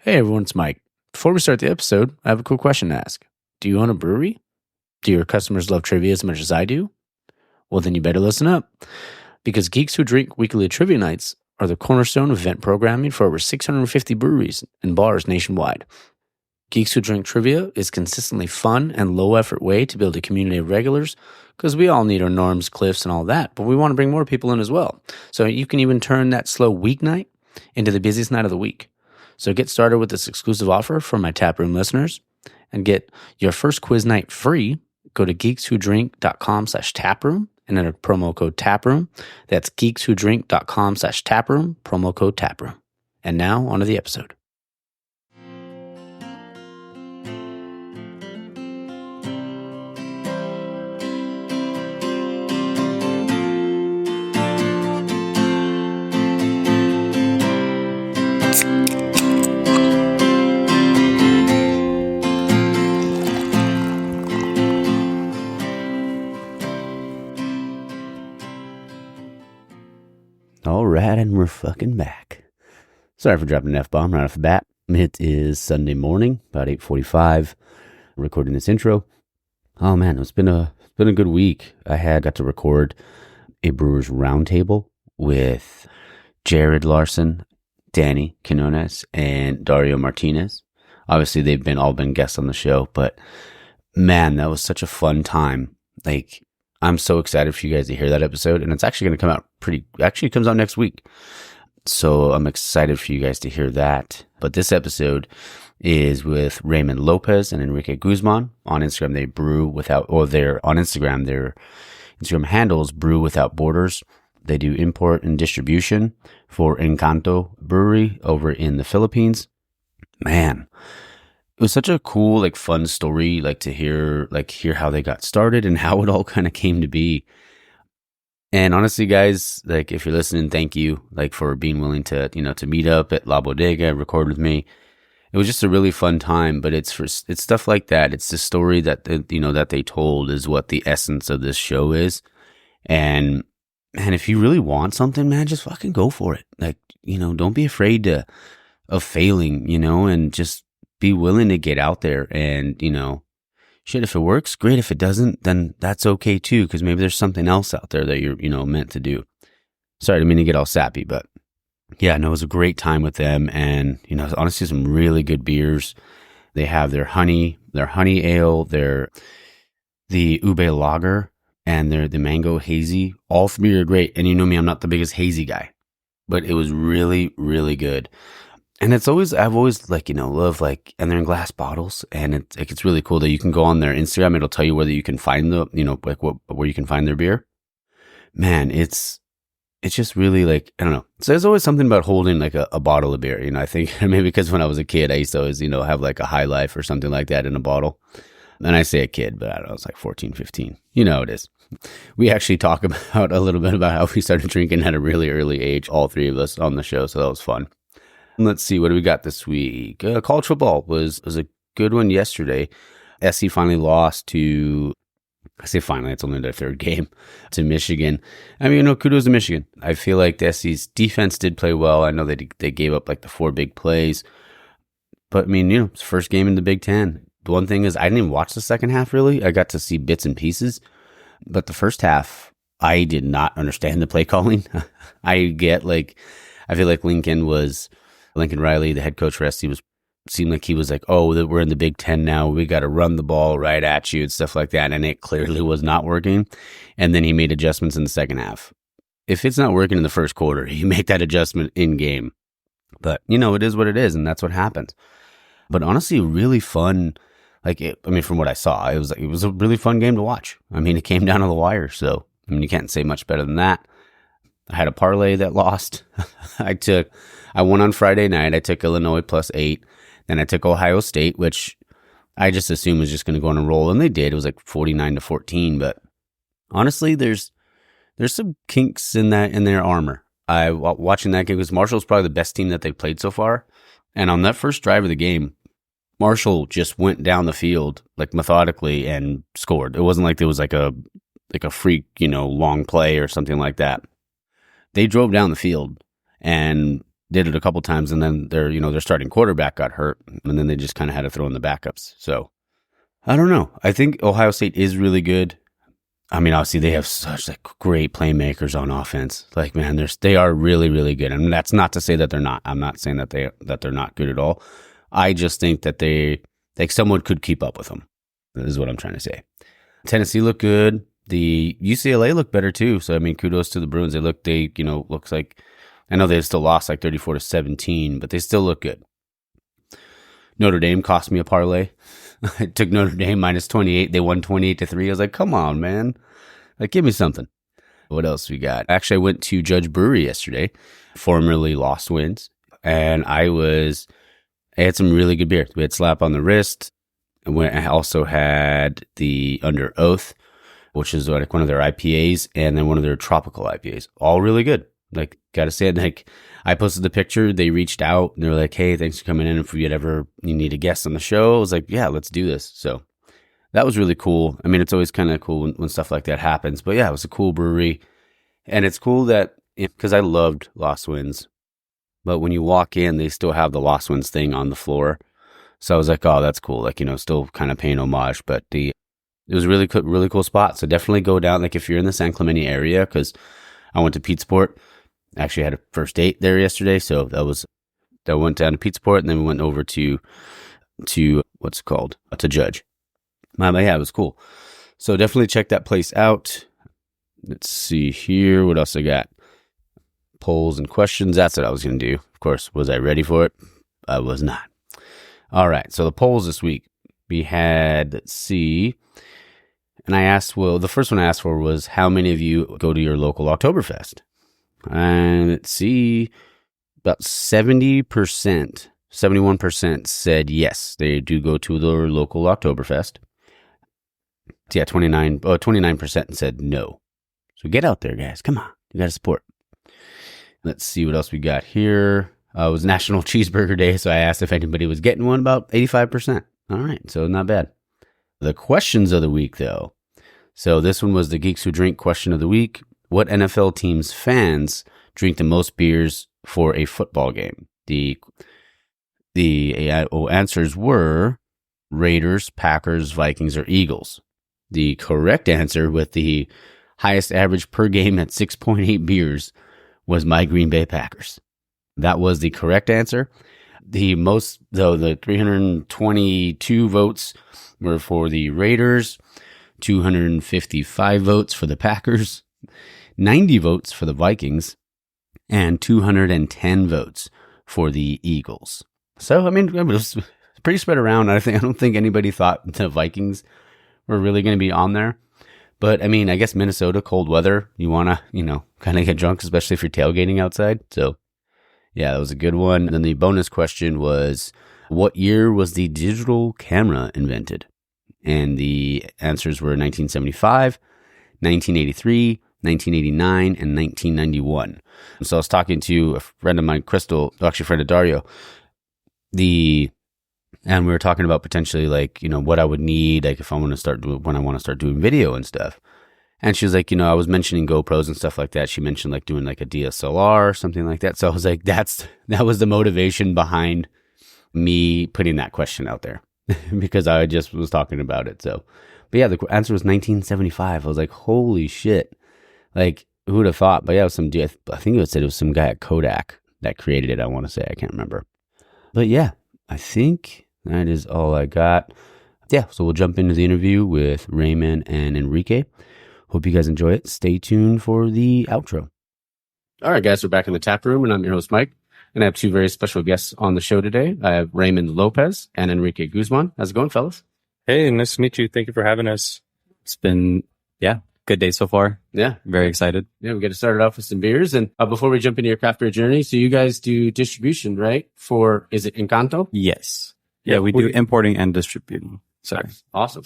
Hey everyone, it's Mike. Before we start the episode, I have a cool question to ask. Do you own a brewery? Do your customers love trivia as much as I do? Well, then you better listen up, because Geeks Who Drink weekly trivia nights are the cornerstone of event programming for over 650 breweries and bars nationwide. Geeks Who Drink Trivia is consistently fun and low-effort way to build a community of regulars, because we all need our norms, cliffs, and all that, but we want to bring more people in as well. So you can even turn that slow weeknight into the busiest night of the week. So get started with this exclusive offer for my taproom listeners and get your first quiz night free. Go to geekswhodrink.com/taproom and enter promo code taproom. That's geekswhodrink.com/taproom, promo code taproom. And now on to the episode. All right, and we're fucking back. Sorry for dropping an F-bomb right off the bat. It is Sunday morning, about 8:45, recording this intro. Oh man, it's been a good week. I got to record a Brewers Roundtable with Jared Larson, Danny Quinones, and Dario Martinez. Obviously, they've all been guests on the show, but man, that was such a fun time. I'm so excited for you guys to hear that episode, and it's actually going to come out it comes out next week. So I'm excited for you guys to hear that. But this episode is with Raymond Lopez and Enrique Guzman. On Instagram, they their Instagram handles Brew Without Borders. They do import and distribution for Engkanto Brewery over in the Philippines. Man, it was such a cool, fun story, to hear how they got started and how it all kind of came to be. And honestly, guys, if you're listening, thank you, for being willing to, to meet up at La Bodega and record with me. It was just a really fun time, but it's stuff like that. It's the story that, that they told is what the essence of this show is. And man, if you really want something, man, just fucking go for it. Don't be afraid of failing, and just be willing to get out there and, shit, if it works, great. If it doesn't, then that's okay too, because maybe there's something else out there that you're, meant to do. Sorry, I didn't mean to get all sappy, but yeah, no, it was a great time with them. And, honestly, some really good beers. They have their honey ale, the ube lager, and the mango hazy. All three are great. And you know me, I'm not the biggest hazy guy, but it was really, really good. And I've always love and they're in glass bottles, and it's really cool that you can go on their Instagram. It'll tell you whether you can find where you can find their beer. Man, it's just really I don't know. So there's always something about holding a bottle of beer. I think maybe because when I was a kid, I used to always, have a High Life or something like that in a bottle. And I say a kid, but I don't know, it's 14, 15. You know how it is. We actually talk about a little bit about how we started drinking at a really early age, all three of us on the show. So that was fun. Let's see, what do we got this week? College football was a good one yesterday. SC finally lost to, I say finally, it's only their third game, to Michigan. I mean, kudos to Michigan. I feel like the SC's defense did play well. I know they gave up the four big plays. But I mean, it's the first game in the Big Ten. The one thing is I didn't even watch the second half really. I got to see bits and pieces. But the first half, I did not understand the play calling. I feel like Lincoln Riley, the head coach for SC, seemed like he was oh, we're in the Big Ten now. We got to run the ball right at you and stuff like that. And it clearly was not working. And then he made adjustments in the second half. If it's not working in the first quarter, you make that adjustment in game. But, it is what it is. And that's what happens. But honestly, really fun. From what I saw, it was a really fun game to watch. It came down to the wire. So, you can't say much better than that. I had a parlay that lost. I won on Friday night. I took Illinois +8. Then I took Ohio State, which I just assumed was just going to go on a roll, and they did. It was 49-14. But honestly, there's some kinks in their armor. Watching that game, because Marshall's probably the best team that they've played so far. And on that first drive of the game, Marshall just went down the field methodically and scored. It wasn't like there was a freak, long play or something like that. They drove down the field and did it a couple times, and then their starting quarterback got hurt, and then they just kind of had to throw in the backups. So I don't know. I think Ohio State is really good. I mean, obviously they have such like great playmakers on offense. Like, man, they are really, really good. And that's not to say that they're not. I'm not saying that they're not good at all. I just think that someone could keep up with them. That is what I'm trying to say. Tennessee looked good. The UCLA looked better too. So I mean, kudos to the Bruins. Looks like, I know they still lost like 34-17, but they still look good. Notre Dame cost me a parlay. I took Notre Dame minus 28. They won 28-3. I was like, come on, man. Like, give me something. What else we got? Actually, I went to Judge Brewery yesterday, formerly Lost Winds, and I had some really good beer. We had Slap on the Wrist. I also had the Under Oath, which is like one of their IPAs, and then one of their tropical IPAs. All really good. Like, gotta say it, like, I posted the picture, they reached out, and they were like, hey, thanks for coming in. If you need a guest on the show, I was like, yeah, let's do this. So that was really cool. I mean, it's always kind of cool when stuff like that happens. But yeah, it was a cool brewery. And it's cool that, because I loved Lost Winds, but when you walk in, they still have the Lost Winds thing on the floor. So I was like, oh, that's cool. Like, still kind of paying homage. But it was a really cool spot. So definitely go down, like, if you're in the San Clemente area, because I went to Pete Sport. Actually had a first date there yesterday, so that went down to Pete Sport, and then we went over to what's it called, to Judge. But yeah, it was cool. So definitely check that place out. Let's see here, what else I got? Polls and questions. That's what I was going to do. Of course, was I ready for it? I was not. All right, so the polls this week, we had, let's see, and I asked, the first one I asked for was, how many of you go to your local Oktoberfest? And let's see, about 71% said yes, they do go to their local Oktoberfest. Yeah, 29% said no. So get out there, guys. Come on. You got to support. Let's see what else we got here. It was National Cheeseburger Day, so I asked if anybody was getting one, about 85%. All right, so not bad. The questions of the week, though. So this one was the Geeks Who Drink question of the week. What NFL team's fans drink the most beers for a football game? The answers were Raiders, Packers, Vikings, or Eagles. The correct answer, with the highest average per game at 6.8 beers, was my Green Bay Packers. That was the correct answer. The 322 votes were for the Raiders, 255 votes for the Packers, 90 votes for the Vikings, and 210 votes for the Eagles. So, I mean, it was pretty spread around. I don't think anybody thought the Vikings were really going to be on there. But, I mean, I guess Minnesota, cold weather, you want to, kind of get drunk, especially if you're tailgating outside. So, yeah, that was a good one. And then the bonus question was, what year was the digital camera invented? And the answers were 1975, 1983, 1989, and 1991. So I was talking to a friend of mine, Crystal, actually a friend of Dario, and we were talking about potentially, like, what I would need, like, if I want to start doing video and stuff. And she was like, I was mentioning GoPros and stuff like that. She mentioned like doing like a DSLR or something like that. So I was like, that was the motivation behind me putting that question out there because I just was talking about it. So, but yeah, the answer was 1975. I was like, holy shit. Like, who would have thought? But yeah, it was some dude, I think it was some guy at Kodak that created it. I want to say, I can't remember. But yeah, I think that is all I got. Yeah, so we'll jump into the interview with Raymond and Enrique. Hope you guys enjoy it. Stay tuned for the outro. All right, guys, we're back in the tap room, and I'm your host, Mike. And I have two very special guests on the show today. I have Raymond Lopez and Enrique Guzman. How's it going, fellas? Hey, nice to meet you. Thank you for having us. It's been, good day so far. Yeah. Very excited. Yeah, we got to start it off with some beers. And before we jump into your craft beer journey, so you guys do distribution, right? Is it Engkanto? Yes. Yeah, we do importing and distributing. Sorry. Awesome.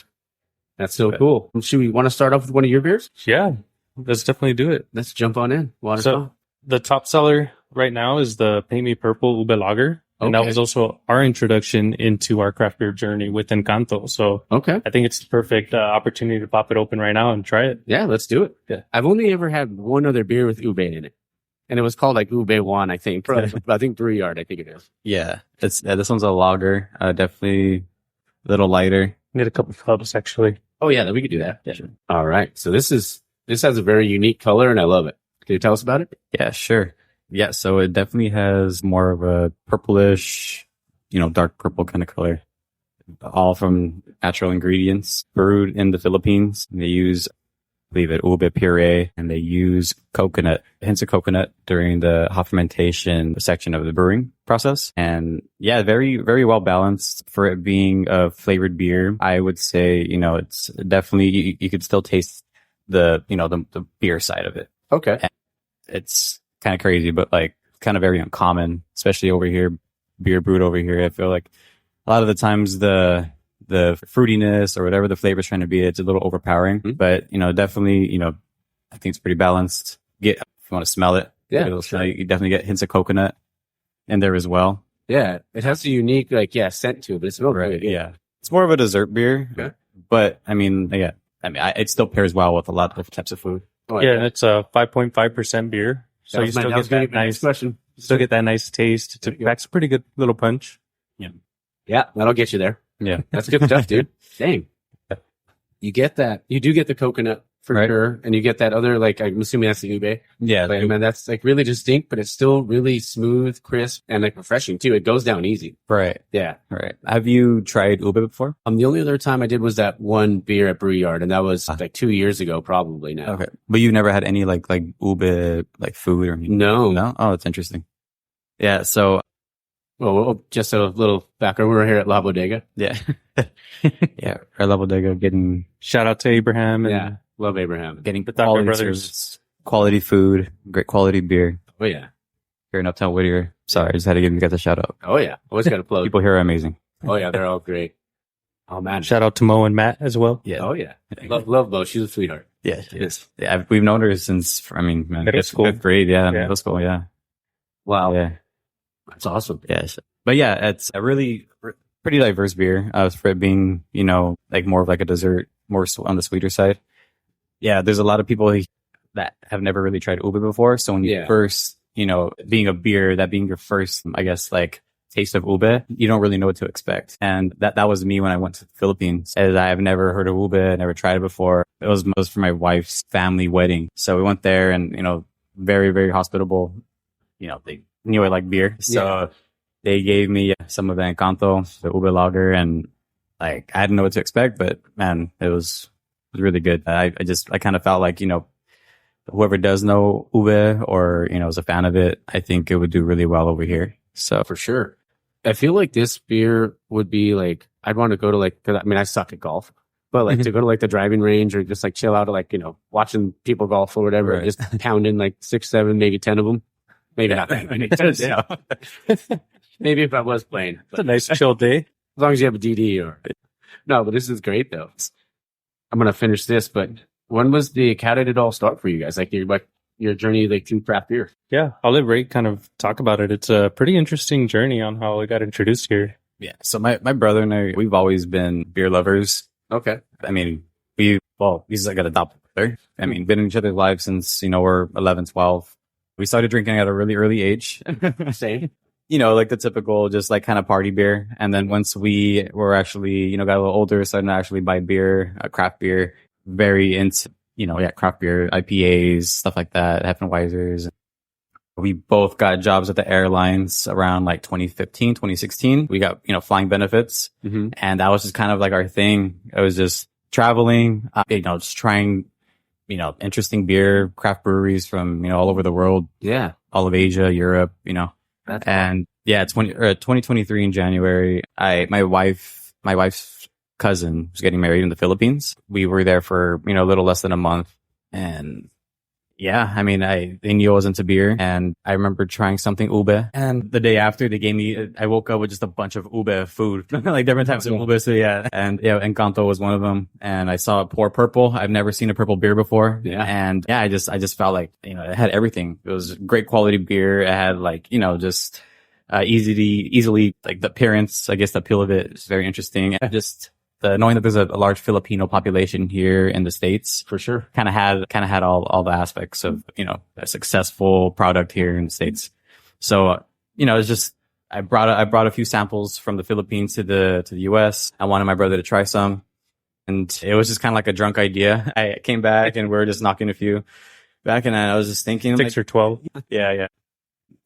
That's so cool. Should we want to start off with one of your beers? Yeah, let's definitely do it. Let's jump on in. So the top seller right now is the Paint Me Purple Ube Lager. And that was also our introduction into our craft beer journey with Engkanto. So I think it's the perfect opportunity to pop it open right now and try it. Yeah, let's do it. Yeah. I've only ever had one other beer with ube in it. And it was called like Ube One, I think. I think Brew Yard, I think it is. Yeah. This one's a lager. Definitely a little lighter. Need a couple cups, actually. Oh, yeah, then we could do that. Yeah. Sure. All right. So this has a very unique color, and I love it. Can you tell us about it? Yeah, sure. Yeah, so it definitely has more of a purplish, dark purple kind of color. All from natural ingredients, brewed in the Philippines. They use, I believe it, ube puree, and they use hints of coconut during the hop fermentation section of the brewing process. And yeah, very, very well balanced for it being a flavored beer. I would say, it's definitely, you could still taste the beer side of it. Okay. And it's kind of crazy, but like kind of very uncommon, especially over here, beer brewed over here. I feel like a lot of the times the fruitiness or whatever the flavor is trying to be, it's a little overpowering, but definitely, I think it's pretty balanced. If you want to smell it, sure. You definitely get hints of coconut in there as well. Yeah. It has a unique, scent to it, but it smells good. Yeah. It's more of a dessert beer, but it still pairs well with a lot of different types of food. And it's a 5.5% beer. So you still get that nice question. Still get that nice taste. It's a pretty good little punch. Yeah, that'll get you there. Yeah. That's good stuff, dude. Dang. You get that. You do get the coconut for sure. And you get that other, I'm assuming that's the ube. Yeah. But, man, that's really distinct, but it's still really smooth, crisp, and refreshing too. It goes down easy. Right. Yeah. Right. Have you tried ube before? The only other time I did was that one beer at Brew Yard, and that was 2 years ago, probably now. Okay. But you've never had any like ube, food or anything? No. No? Oh, that's interesting. Yeah. So, well, just a little background. We're here at La Bodega. Yeah. Yeah. Our La Bodega getting, shout out to Abraham. And love Abraham. Getting quality service, quality food, great quality beer. Oh, yeah. Here in Uptown Whittier. Sorry, I just had to give you guys a shout out. Oh, yeah. Always got to plug. People here are amazing. Oh, yeah. They're all great. Oh, man. Shout out to Mo and Matt as well. Yeah. Oh, yeah. Love Mo. She's a sweetheart. Yeah, she is. Yeah, we've known her since, middle school. Fifth grade. Yeah, middle school. Yeah. Wow. Yeah. That's awesome. Yeah. But yeah, it's a really pretty diverse beer for it being, more of like a dessert, more on the sweeter side. Yeah, there's a lot of people that have never really tried ube before. So when you first, being a beer, that being your first, I guess, taste of ube, you don't really know what to expect. And that was me when I went to the Philippines, as I have never heard of ube, never tried it before. It was for my wife's family wedding. So we went there and, very, very hospitable. They knew I like beer. So they gave me some of the Engkanto, the ube lager, and I didn't know what to expect, but man, it was really good. I kind of felt like, whoever does know ube or, is a fan of it, I think it would do really well over here. So for sure. I feel like this beer would be I'd want to go to cause I suck at golf, but to go to the driving range or just chill out at watching people golf or whatever, just pounding 6, 7, maybe 10 of them. Maybe not that many. Maybe if I was playing. It's a nice chill day. As long as you have a DD no, but this is great though. I'm going to finish this, but how did it all start for you guys? Your journey through craft beer? Yeah, I'll let Ray kind of talk about it. It's a pretty interesting journey on how I got introduced here. Yeah. So my brother and I, we've always been beer lovers. Okay. He's like an adopted brother. Been in each other's lives since, we're 11, 12. We started drinking at a really early age. Same. The typical just kind of party beer. And then once we were actually, got a little older, starting to actually buy beer, craft beer, very into, craft beer, IPAs, stuff like that, Hefeweizers. We both got jobs at the airlines around 2015, 2016. We got, flying benefits. Mm-hmm. And that was just kind of our thing. It was just traveling, just trying, interesting beer, craft breweries from, all over the world. Yeah. All of Asia, Europe, And yeah, 2023 in January, my wife's cousin was getting married in the Philippines. We were there for, a little less than a month. And yeah, they knew I was into beer, and I remember trying something ube. And the day after, I woke up with just a bunch of ube food, different types of ube. So yeah, and Engkanto was one of them. And I saw it pour purple. I've never seen a purple beer before. Yeah. And yeah, I just felt like, it had everything. It was great quality beer. It had easily the appearance, I guess the appeal of it is very interesting. I just knowing that there's a large Filipino population here in the States, For sure. kind of had all the aspects of, a successful product here in the States. So, it's just, I brought a few samples from the Philippines to the US. I wanted my brother to try some, and it was just kind of like a drunk idea. I came back and we were just knocking a few back, and I was just thinking 6 or 12. Yeah.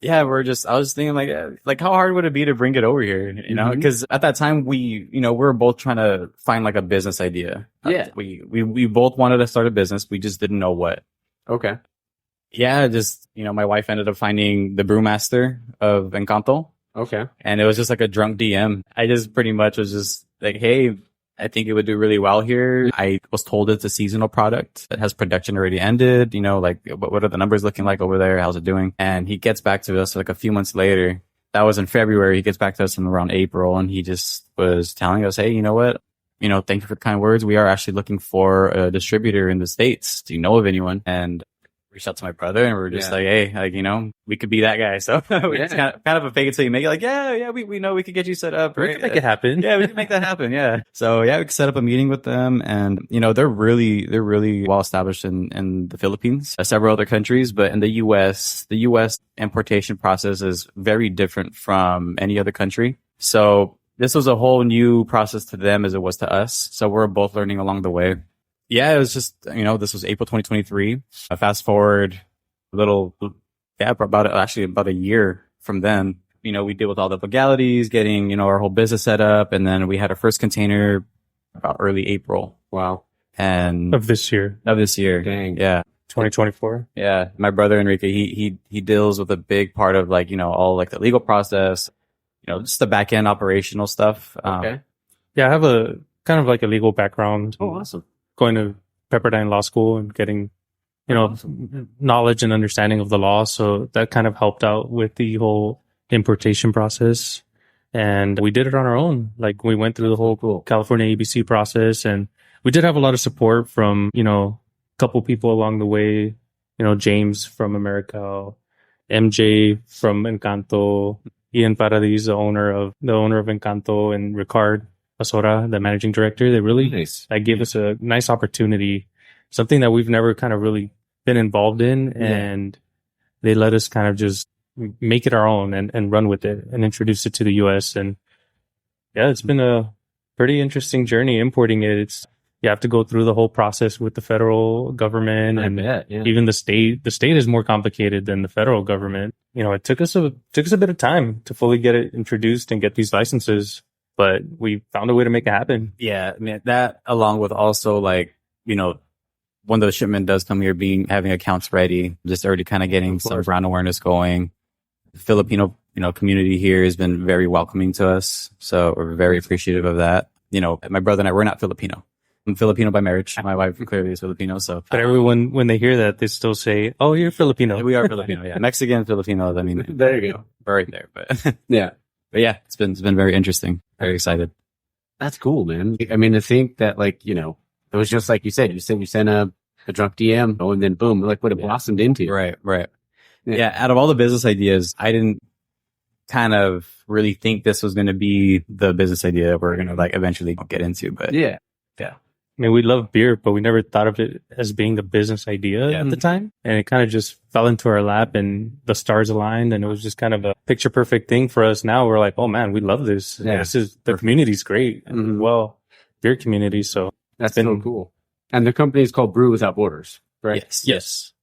I was thinking like how hard would it be to bring it over here? Because at that time we were both trying to find like a business idea. Yeah. We both wanted to start a business. We just didn't know what. Okay. Yeah. Just, my wife ended up finding the brewmaster of Engkanto. Okay. And it was just like a drunk DM. I just pretty much was just like, hey, I think it would do really well here. I was told it's a seasonal product that has production already ended. Like what are the numbers looking like over there? How's it doing? And he gets back to us like a few months later. That was in February. He gets back to us in around April, and he just was telling us, hey, you know what? Thank you for the kind words. We are actually looking for a distributor in the States. Do you know of anyone? And reached out to my brother, and we were just like, hey, we could be that guy. So it's kind of a fake it till you make it. Like, we know we could get you set up. We can make it happen. Yeah, we can make that happen. Yeah. So we could set up a meeting with them, and they're really well established in the Philippines, several other countries, but in the US importation process is very different from any other country. So this was a whole new process to them as it was to us. So we're both learning along the way. Yeah, it was just, this was April 2023. Fast forward about a year from then. We deal with all the legalities, getting, our whole business set up. And then we had our first container about early April. Wow. And Of this year. Dang. Yeah. 2024. Yeah. My brother Enrique, he deals with a big part of all like the legal process, just the back end operational stuff. Okay. Yeah, I have a kind of like a legal background. Oh, awesome. Going to Pepperdine Law School and getting, knowledge and understanding of the law. So that kind of helped out with the whole importation process. And we did it on our own. Like we went through the whole California ABC process, and we did have a lot of support from, a couple people along the way, James from America, MJ from Engkanto, Ian Paradis, the owner of Engkanto, and Ricard Asora, the managing director. They really gave us a nice opportunity, something that we've never kind of really been involved in. And they let us kind of just make it our own and run with it and introduce it to the US. And it's been a pretty interesting journey importing it. You have to go through the whole process with the federal government, even the state. The state is more complicated than the federal government. It took us a bit of time to fully get it introduced and get these licenses. But we found a way to make it happen. Yeah, I mean, that along with also when the shipment does come here, having accounts ready, just already kind of getting some brand awareness going. The Filipino, community here has been very welcoming to us. So we're very appreciative of that. My brother and I, we're not Filipino. I'm Filipino by marriage. My wife clearly is Filipino. So, but everyone, when they hear that, they still say, "Oh, you're Filipino." We are Filipino. Yeah, Mexican, Filipinos. I mean, there you go. We're right there. But yeah. But yeah, it's been very interesting. Very excited. That's cool, man. I mean, to think that it was just like you said you sent a drunk DM, and then boom, like what it blossomed into. Right. Yeah. Out of all the business ideas, I didn't kind of really think this was going to be the business idea that we're going to eventually get into. But yeah. I mean, we love beer, but we never thought of it as being the business idea at the time. And it kind of just fell into our lap, and the stars aligned, and it was just kind of a picture perfect thing for us. Now we're like, oh man, we love this. Yeah. The community's great. Mm-hmm. Well, beer community. So that's so cool. And the company is called Brew Without Borders, right? Yes.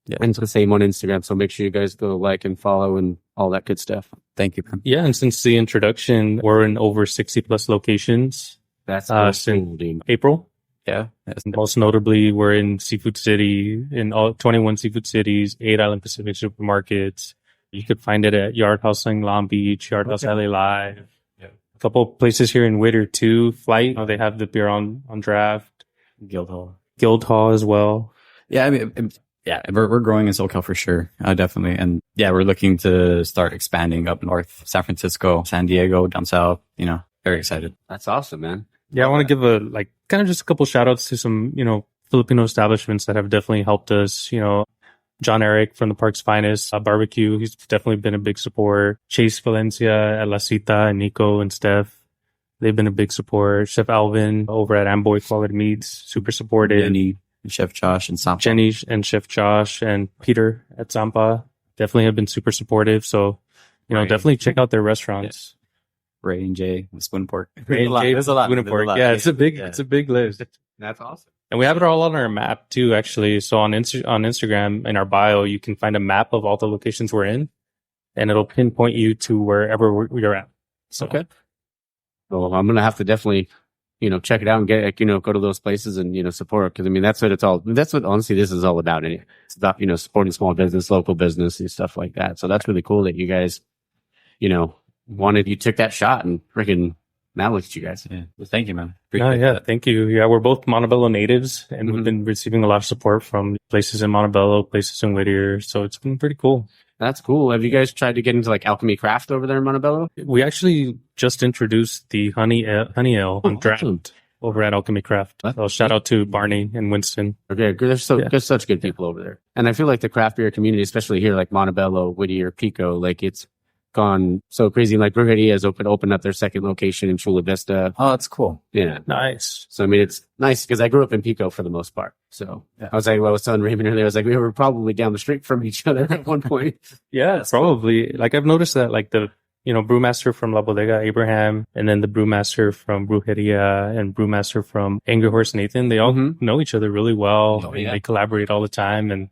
Yeah. And it's the same on Instagram. So make sure you guys go like and follow and all that good stuff. Thank you. Yeah. And since the introduction, we're in over 60 plus locations. That's since April. Yeah. Most notably, we're in Seafood City, in all 21 Seafood Cities, 8 Island Pacific supermarkets. You could find it at Yard House in Long Beach, Yard House LA Live. Yeah. A couple places here in Whittier too. Flight, they have the beer on draft. Guildhall as well. Yeah, I mean, we're growing in SoCal for sure, definitely. And yeah, we're looking to start expanding up north, San Francisco, San Diego, down south. Very excited. That's awesome, man. Yeah, I want to give kind of just a couple shout outs to some, Filipino establishments that have definitely helped us. John Eric from the Park's Finest Barbecue. He's definitely been a big support. Chase Valencia, La Cita, and Nico and Steph. They've been a big support. Chef Alvin over at Amboy Quality Meats, super supportive. Jenny, and Chef Josh, and Sampa. Jenny and Chef Josh and Peter at Zampa definitely have been super supportive. So, definitely check out their restaurants. Ray and Jay, Spoon Pork. Ray and Jay, There's a lot. Spoon Pork. Yeah, it's a big list. That's awesome. And we have it all on our map too, actually. So on Instagram, in our bio, you can find a map of all the locations we're in, and it'll pinpoint you to wherever you're at. So. Okay. Well, I'm gonna have to definitely, check it out and get, go to those places and support, because I mean that's what honestly this is all about. It's about supporting small business, local business, and stuff like that. So that's really cool that you guys, you took that shot and freaking. Now look at you guys. Yeah. Well, thank you, man. Thank you. Yeah, we're both Montebello natives, and we've been receiving a lot of support from places in Montebello, places in Whittier. So it's been pretty cool. That's cool. Have you guys tried to get into like Alchemy Craft over there in Montebello? We actually just introduced the honey ale on draft over at Alchemy Craft. So shout out to Barney and Winston. Okay, there's such good people over there. And I feel like the craft beer community, especially here, like Montebello, Whittier, Pico, like it's gone so crazy. Like Brewery has opened up their second location in Chula Vista. Oh, that's cool. Yeah. Nice. So, I mean, it's nice because I grew up in Pico for the most part. So I was telling Raymond earlier, I was like, we were probably down the street from each other at one point. Yeah, probably. Like I've noticed that like the, brewmaster from La Bodega, Abraham, and then the brewmaster from Brujeria and brewmaster from Angry Horse, Nathan, they all know each other really well. Oh, yeah. They collaborate all the time. And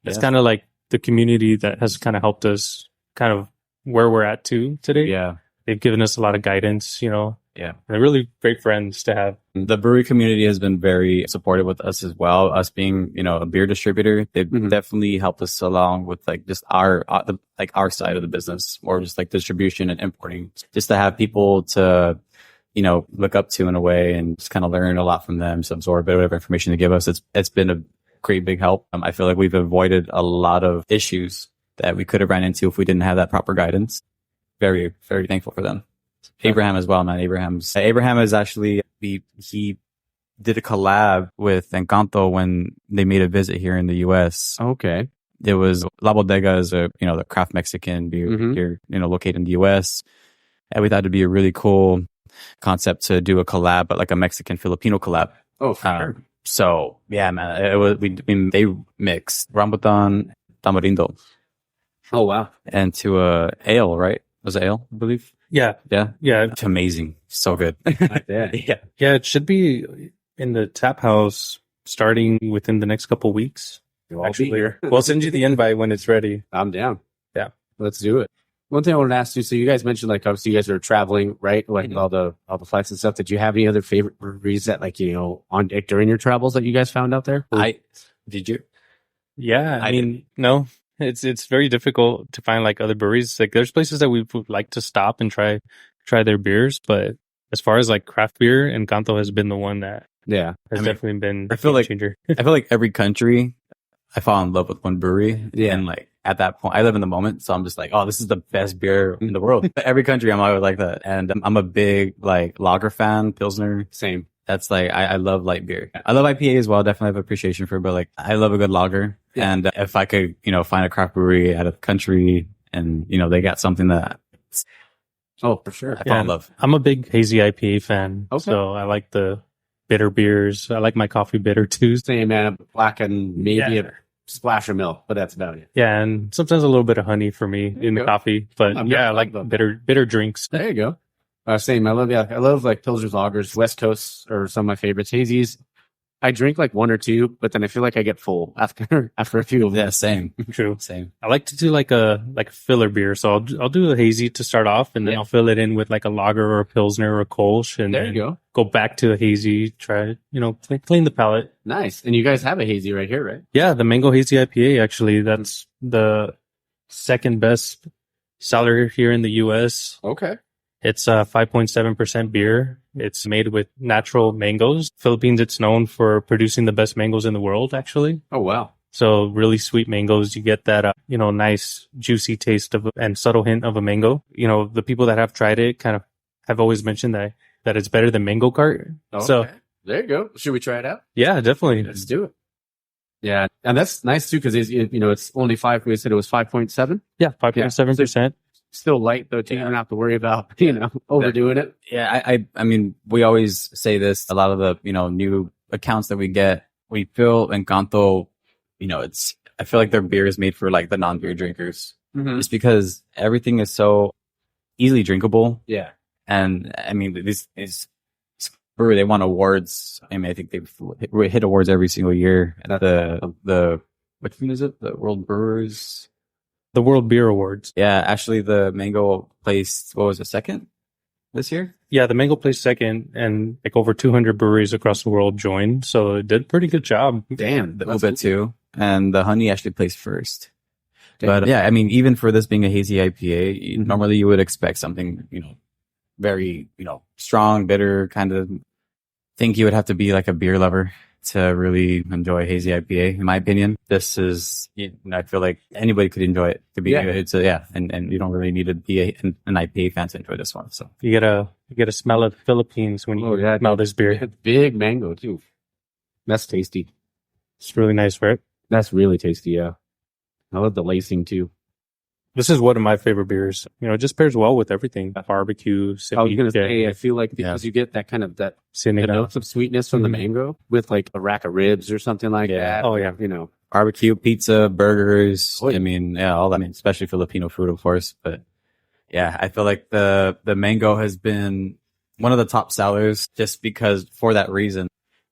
it's kind of like the community that has kind of helped us kind of where we're at today. Yeah. They've given us a lot of guidance, Yeah. They're really great friends to have. The brewery community has been very supportive with us as well. Us being, a beer distributor, they've definitely helped us along with like just our side of the business, or just like distribution and importing, just to have people to, look up to in a way and just kind of learn a lot from them, so absorb a bit of information to give us. It's been a great big help. I feel like we've avoided a lot of issues that we could have ran into if we didn't have that proper guidance. Very, very thankful for them. Abraham as well, man. Abraham is actually, he did a collab with Engkanto when they made a visit here in the U.S. Okay. It was La Bodega is the craft Mexican beer here, located in the U.S. And we thought it'd be a really cool concept to do a collab, but like a Mexican Filipino collab. Oh, for sure. So yeah, man, they mixed rambutan, tamarindo. Oh, wow. And to ale, right? Was it ale, I believe? Yeah. Yeah? Yeah. It's amazing. So good. Yeah. Yeah, it should be in the tap house starting within the next couple weeks. Actually, we'll send you the invite when it's ready. I'm down. Yeah. Let's do it. One thing I wanted to ask you, so you guys mentioned like obviously you guys are traveling, right? Like all the flights and stuff. Did you have any other favorite breweries that like, on during your travels that you guys found out there? Did you? Yeah. I mean, no. It's very difficult to find like other breweries. Like there's places that we would like to stop and try their beers, but as far as like craft beer, Engkanto has been the one that has definitely been I feel like changer. I feel like every country I fall in love with one brewery. Yeah. And like at that point I live in the moment, so I'm just like, oh, this is the best beer in the world. Every country I'm always like that. And I'm a big like lager fan, Pilsner. Same. That's like I love light beer. I love IPA as well. Definitely have appreciation for it, but like I love a good lager. Yeah. And if I could, find a craft brewery out of the country and they got something that for sure. I fall in love. I'm a big Hazy IPA fan. Okay. So I like the bitter beers. I like my coffee bitter too. Same, man. Black and maybe a splash of milk, but that's about it. Yeah, and sometimes a little bit of honey for me in the coffee. But I like bitter drinks. There you go. Same. I love like Pilsner's lagers. West Coast are some of my favorites. Hazy's, I drink like one or two, but then I feel like I get full after a few of them. Yeah, same. True. Same. I like to do like a filler beer. So I'll do a hazy to start off, and then I'll fill it in with like a lager or a pilsner or a Kolsch, and there you go back to a hazy. Try clean the palate. Nice. And you guys have a hazy right here, right? Yeah, the Mango Hazy IPA. Actually, that's the second best seller here in the U.S. Okay. It's a 5.7% beer. It's made with natural mangoes. Philippines, it's known for producing the best mangoes in the world, actually. Oh, wow. So really sweet mangoes. You get that, nice juicy taste and subtle hint of a mango. The people that have tried it kind of have always mentioned that it's better than Mango Cart. Okay. So there you go. Should we try it out? Yeah, definitely. Let's do it. Yeah. And that's nice too, because it's only 5. We said it was 5.7. Yeah, 5.7%. still light though, too. You don't have to worry about, overdoing it. Yeah, I mean, we always say this. A lot of the, new accounts that we get, we feel Encanto, I feel like their beer is made for like the non-beer drinkers. Mm-hmm. It's because everything is so easily drinkable. Yeah. And I mean, this is brewery, they won awards. I mean, I think they've hit awards every single year. At the which one is it? The World Brewers? The World Beer Awards. Yeah, actually the Mango placed, what was it, second this year? Yeah, the Mango placed second, and like over 200 breweries across the world joined. So it did a pretty good job. Damn. The Ube too. And the Honey actually placed first. Damn. But yeah, I mean, even for this being a hazy IPA, normally you would expect something, very, strong, bitter kind of. Think you would have to be like a beer lover to really enjoy hazy IPA. In my opinion, this is, I feel like anybody could enjoy it. And you don't really need to be an IPA fan to enjoy this one. So You get a smell of the Philippines when you smell this beer. It's big mango too. That's tasty. It's really nice, right? That's really tasty. Yeah. I love the lacing too. This is one of my favorite beers. It just pairs well with everything. Barbecue, I was gonna say, I feel like because you get that kind of the notes of sweetness from the mango with like a rack of ribs or something like that. Oh yeah. barbecue, pizza, burgers. Oh, yeah. I mean, all that. I mean, especially Filipino food, of course. But yeah, I feel like the mango has been one of the top sellers just because for that reason.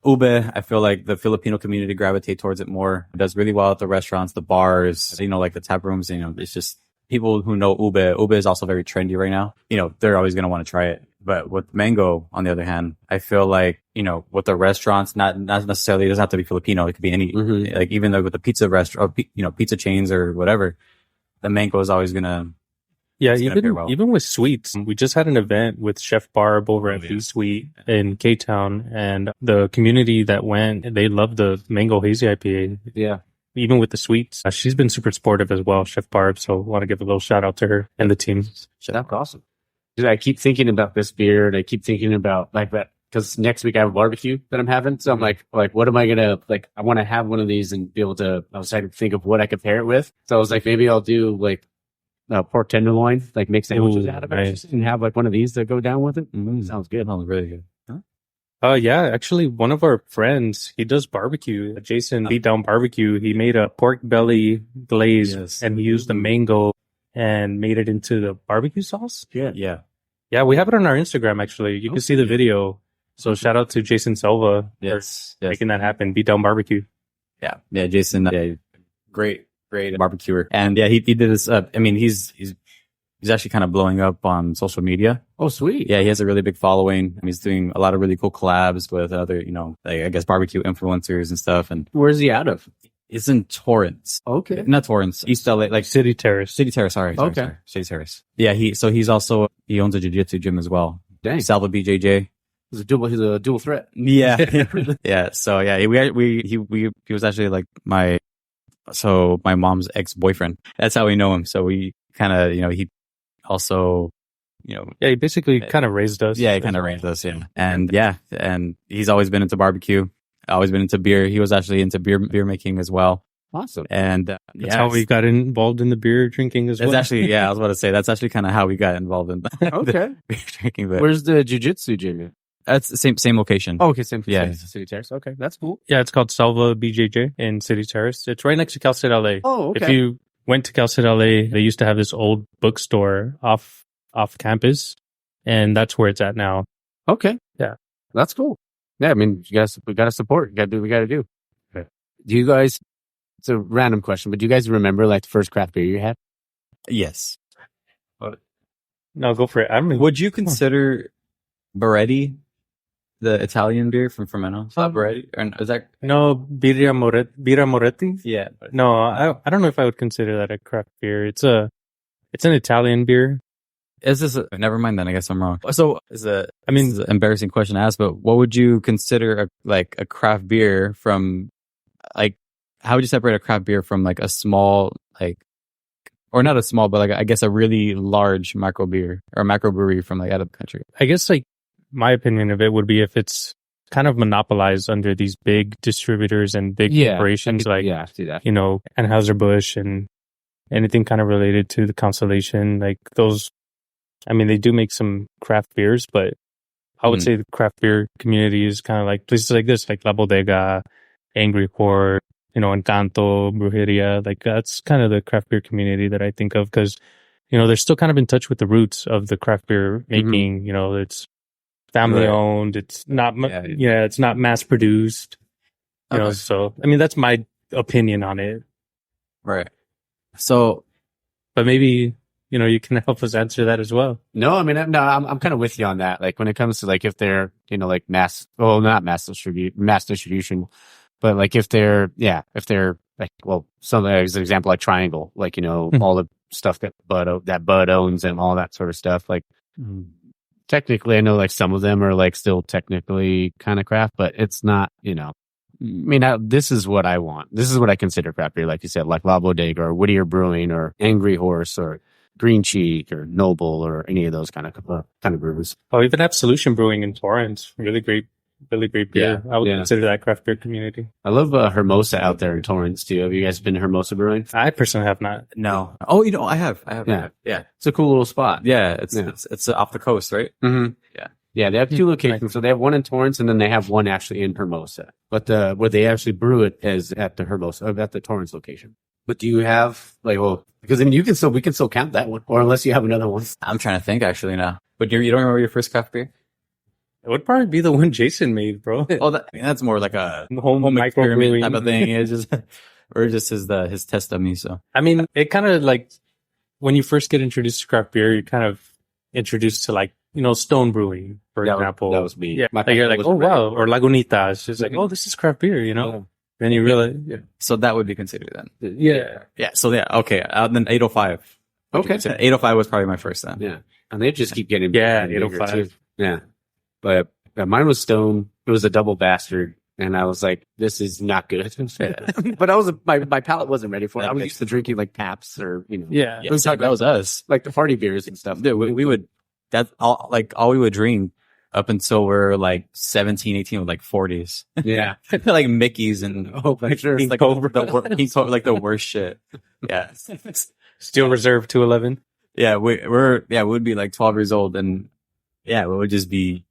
Ube, I feel like the Filipino community gravitate towards it more. It does really well at the restaurants, the bars, like the tap rooms. It's just people who know Ube. Ube is also very trendy right now. They're always going to want to try it. But with mango, on the other hand, I feel like, with the restaurants, not necessarily, it doesn't have to be Filipino. It could be any, like even though with the pizza restaurant, pizza chains or whatever, the mango is always going to. Yeah, even with sweets. We just had an event with Chef Barb over at Food Sweet in K-Town, and the community that went, they loved the Mango Hazy IPA. Yeah. Even with the sweets. She's been super supportive as well, Chef Barb, so I want to give a little shout out to her and the team. That's awesome. I keep thinking about this beer, and I keep thinking about like that, because next week I have a barbecue that I'm having. So I'm like, what am I going to, I want to have one of these and be able to, I was trying to think of what I could pair it with. So I was like, maybe I'll do pork tenderloin, make sandwiches out of it, nice. and have one of these to go down with it. Sounds good. Sounds really good. Yeah, actually, one of our friends, he does barbecue. Jason Beat Down Barbecue. He made a pork belly glaze, and he used the mango and made it into the barbecue sauce. Yeah. Yeah, we have it on our Instagram, actually. You can see the video. So shout out to Jason Silva for making that happen. Beat Down Barbecue. Yeah, Jason, great barbecuer. And he did this. He's actually kind of blowing up on social media. Oh, sweet. Yeah, he has a really big following. He's doing a lot of really cool collabs with other, I guess barbecue influencers and stuff. And where's he out of? It's in Torrance. Okay. Not Torrance, East LA, City Terrace. City Terrace, sorry. City Terrace. Yeah, he owns a jiu-jitsu gym as well. Dang. Salva BJJ. He's a dual threat. Yeah. Yeah. So yeah, he was actually my mom's ex-boyfriend. That's how we know him. So we kind of, he also, he basically kind of raised us. Yeah, he kind of raised us. Yeah. And he's always been into barbecue, always been into beer. He was actually into beer making as well. Awesome. And that's how we got involved in the beer drinking as well. It's actually, I was about to say, that's actually kind of how we got involved in the beer drinking. But where's the jiu-jitsu gym? That's the same location. Oh, okay, same. Yeah, City Terrace. Okay, that's cool. Yeah, it's called Salva BJJ in City Terrace. It's right next to Cal State LA. Oh, okay. If you went to Cal State LA, they used to have this old bookstore off campus, and that's where it's at now. Okay. Yeah, that's cool. Yeah, I mean, we got to support. We got to do what we got to do. Okay. Do you guys? It's a random question, but do you guys remember the first craft beer you had? Yes. No, go for it. Would you consider Beretti the Italian beer from Fermento? It's not Beretti, or is that no Birra Moretti? Yeah. No, I don't know if I would consider that a craft beer. It's an Italian beer. Is this never mind then, I guess I'm wrong. So this is an embarrassing question to ask, but what would you consider a craft beer from, how would you separate a craft beer from a small, or not a small, but I guess a really large macro beer or macro brewery from out of the country? I guess my opinion of it would be if it's kind of monopolized under these big distributors and big corporations I see that. Anheuser-Busch and anything kind of related to the Constellation, like those. I mean, they do make some craft beers, but I would say the craft beer community is kind of like places like this, like La Bodega, Angry Port, Encanto Brewery. Like that's kind of the craft beer community that I think of because, they're still kind of in touch with the roots of the craft beer making. It's family owned. It's not, it's not mass produced. So I mean, that's my opinion on it. Right. So, but maybe. You can help us answer that as well. No, I mean, I'm kind of with you on that. Like when it comes to like if they're, like not mass distribution, but like if they're like, well, some as an example, like Triangle, like, all the stuff that Bud owns and all that sort of stuff. Like technically, I know like some of them are like still technically kind of craft, but it's not, I mean, this is what I want. This is what I consider craft beer. Like you said, like La Bodega or Whittier Brewing or Angry Horse or Green Cheek or Noble or any of those kind of brewers. Oh, even Absolution Brewing in Torrance, really great beer. Yeah, I would consider that craft beer community. I love Hermosa out there in Torrance too. Have you guys been to Hermosa Brewing? I personally have not. No. Oh, I have. Yeah, it's a cool little spot. Yeah, it's off the coast, right? Mm-hmm. Yeah. They have two locations. So they have one in Torrance, and then they have one actually in Hermosa. But where they actually brew it is at the Torrance location. But do you have because then we can still count that one, or unless you have another one. I'm trying to think actually now. But you don't remember your first craft beer? It would probably be the one Jason made, bro. Oh, that's more like a home experiment type of thing. It's just or just his test of me. So I mean, it kind of like when you first get introduced to craft beer, you're kind of introduced to like Stone Brewing, for example. That was me. Yeah, like you're like, oh wow, or Lagunitas. It's just like, oh, this is craft beer, Yeah. Then you realize, so that would be considered then. Yeah. So okay. Then 805. Okay. 805 was probably my first then. Yeah, and they just keep getting 805. Yeah, but mine was Stone. It was a double bastard, and I was like, "This is not good." But my palate wasn't ready for it. I was used to drinking like Paps or Yeah. That was us. Like the party beers and stuff. Dude, we would that's all we would drink up until we're like 17, 18 with like 40s. Yeah. Like Mickey's and for sure. like the worst shit. Yeah. Steel Reserve 211. Yeah, we would be like 12 years old and we would just be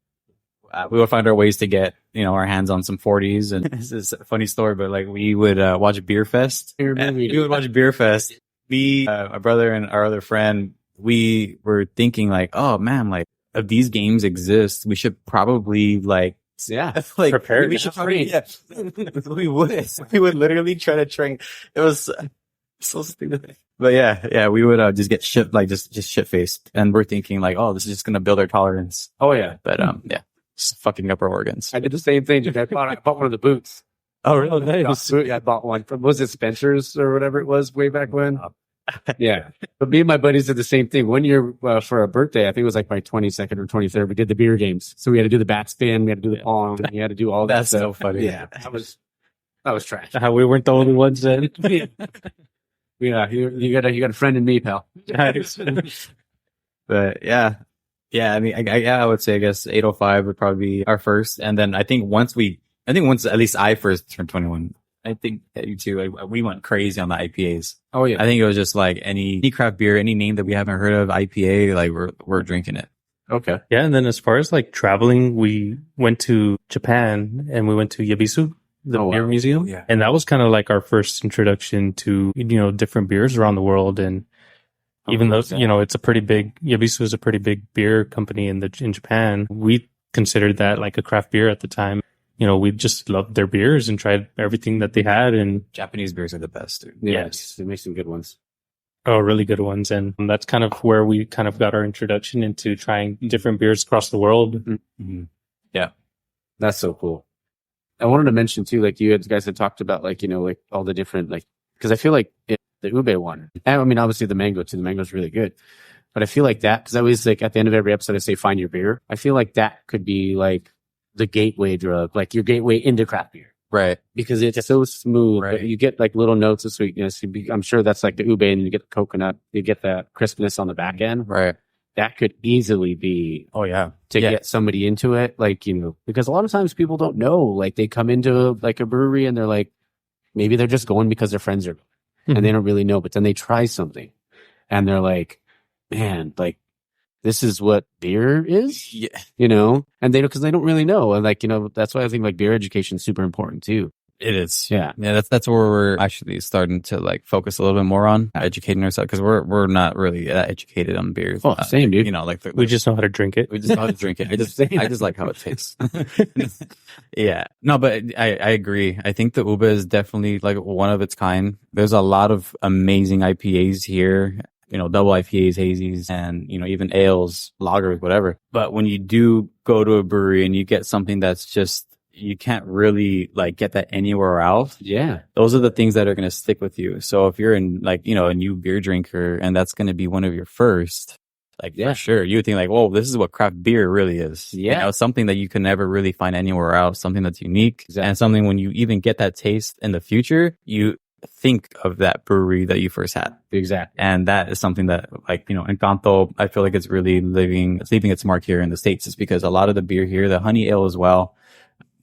we would find our ways to get, our hands on some 40s and this is a funny story, but like we would watch Beer Fest. We would watch Beer Fest. Me, my brother and our other friend, we were thinking like, oh man, like if these games exist, we should probably prepare. We should probably, we would literally try to train. It was so stupid. But we would just get shit just shit faced, and we're thinking like, oh, this is just gonna build our tolerance. Oh yeah, but just fucking up our organs. I did the same thing. I bought one of the boots. Oh really? Nice. I bought one from was it Spencer's or whatever it was way back when. Yeah, but me and my buddies did the same thing. One year for a birthday, I think it was like my 22nd or 23rd. We did the beer games, so we had to do the bat spin, we had to do the pong, we had to do all that. That's so funny. Yeah, that was trash. We weren't the only ones then. Yeah, you got a friend in me, pal. But yeah. I mean, I would say I guess 805 would probably be our first, and then I think once at least I first turned 21. I think that you too. We went crazy on the IPAs. Oh yeah. I think it was just like any craft beer, any name that we haven't heard of, IPA, like we're drinking it. Okay. Yeah, and then as far as like traveling, we went to Japan and we went to Yabisu, the beer museum. Yeah. And that was kind of like our first introduction to, different beers around the world. And even though, it's a pretty big, Yabisu is a pretty big beer company in Japan, we considered that like a craft beer at the time. We just loved their beers and tried everything that they had. And Japanese beers are the best, dude. Yes, they make some good ones. Oh, really good ones. And that's kind of where we kind of got our introduction into trying different beers across the world. Mm-hmm. Yeah, that's so cool. I wanted to mention too, like you guys had talked about like, like all the different, like, because I feel like the ube one, and I mean, obviously the mango too, the mango is really good. But I feel like that, because I always like at the end of every episode, I say, find your beer. I feel like that could be like the gateway drug, like your gateway into craft beer. Right. Because it's so smooth. Right. But you get like little notes of sweetness. I'm sure that's like the ube and you get the coconut. You get that crispness on the back end. Right. That could easily be to get somebody into it. Like, because a lot of times people don't know, like they come into like a brewery and they're like, maybe they're just going because their friends are. and they don't really know, but then they try something and they're like, man, like, this is what beer is, you know, and because they don't really know. And like, you know, that's why I think like beer education is super important too. It is. Yeah. That's where we're actually starting to like focus a little bit more on educating ourselves, because we're not really that educated on beer. Oh, same, dude. You know, like we just know how to drink it. We just know how to drink it. I just like how it tastes. Yeah. No, but I agree. I think the Uba is definitely like one of its kind. There's a lot of amazing IPAs here. You know, double IPAs, hazies, and, you know, even ales, lagers, whatever. But when you do go to a brewery and you get something that's just, you can't really like get that anywhere else. Yeah. Those are the things that are going to stick with you. So if you're in like, you know, a new beer drinker and that's going to be one of your first, like, for sure, you would think like, whoa, this is what craft beer really is. Yeah. You know, something that you can never really find anywhere else, something that's unique, and something when you even get that taste in the future, you think of that brewery that you first had. Exactly. And that is something that, like, you know, Engkanto, I feel like it's really leaving its mark here in the States, is because a lot of the beer here, the honey ale as well,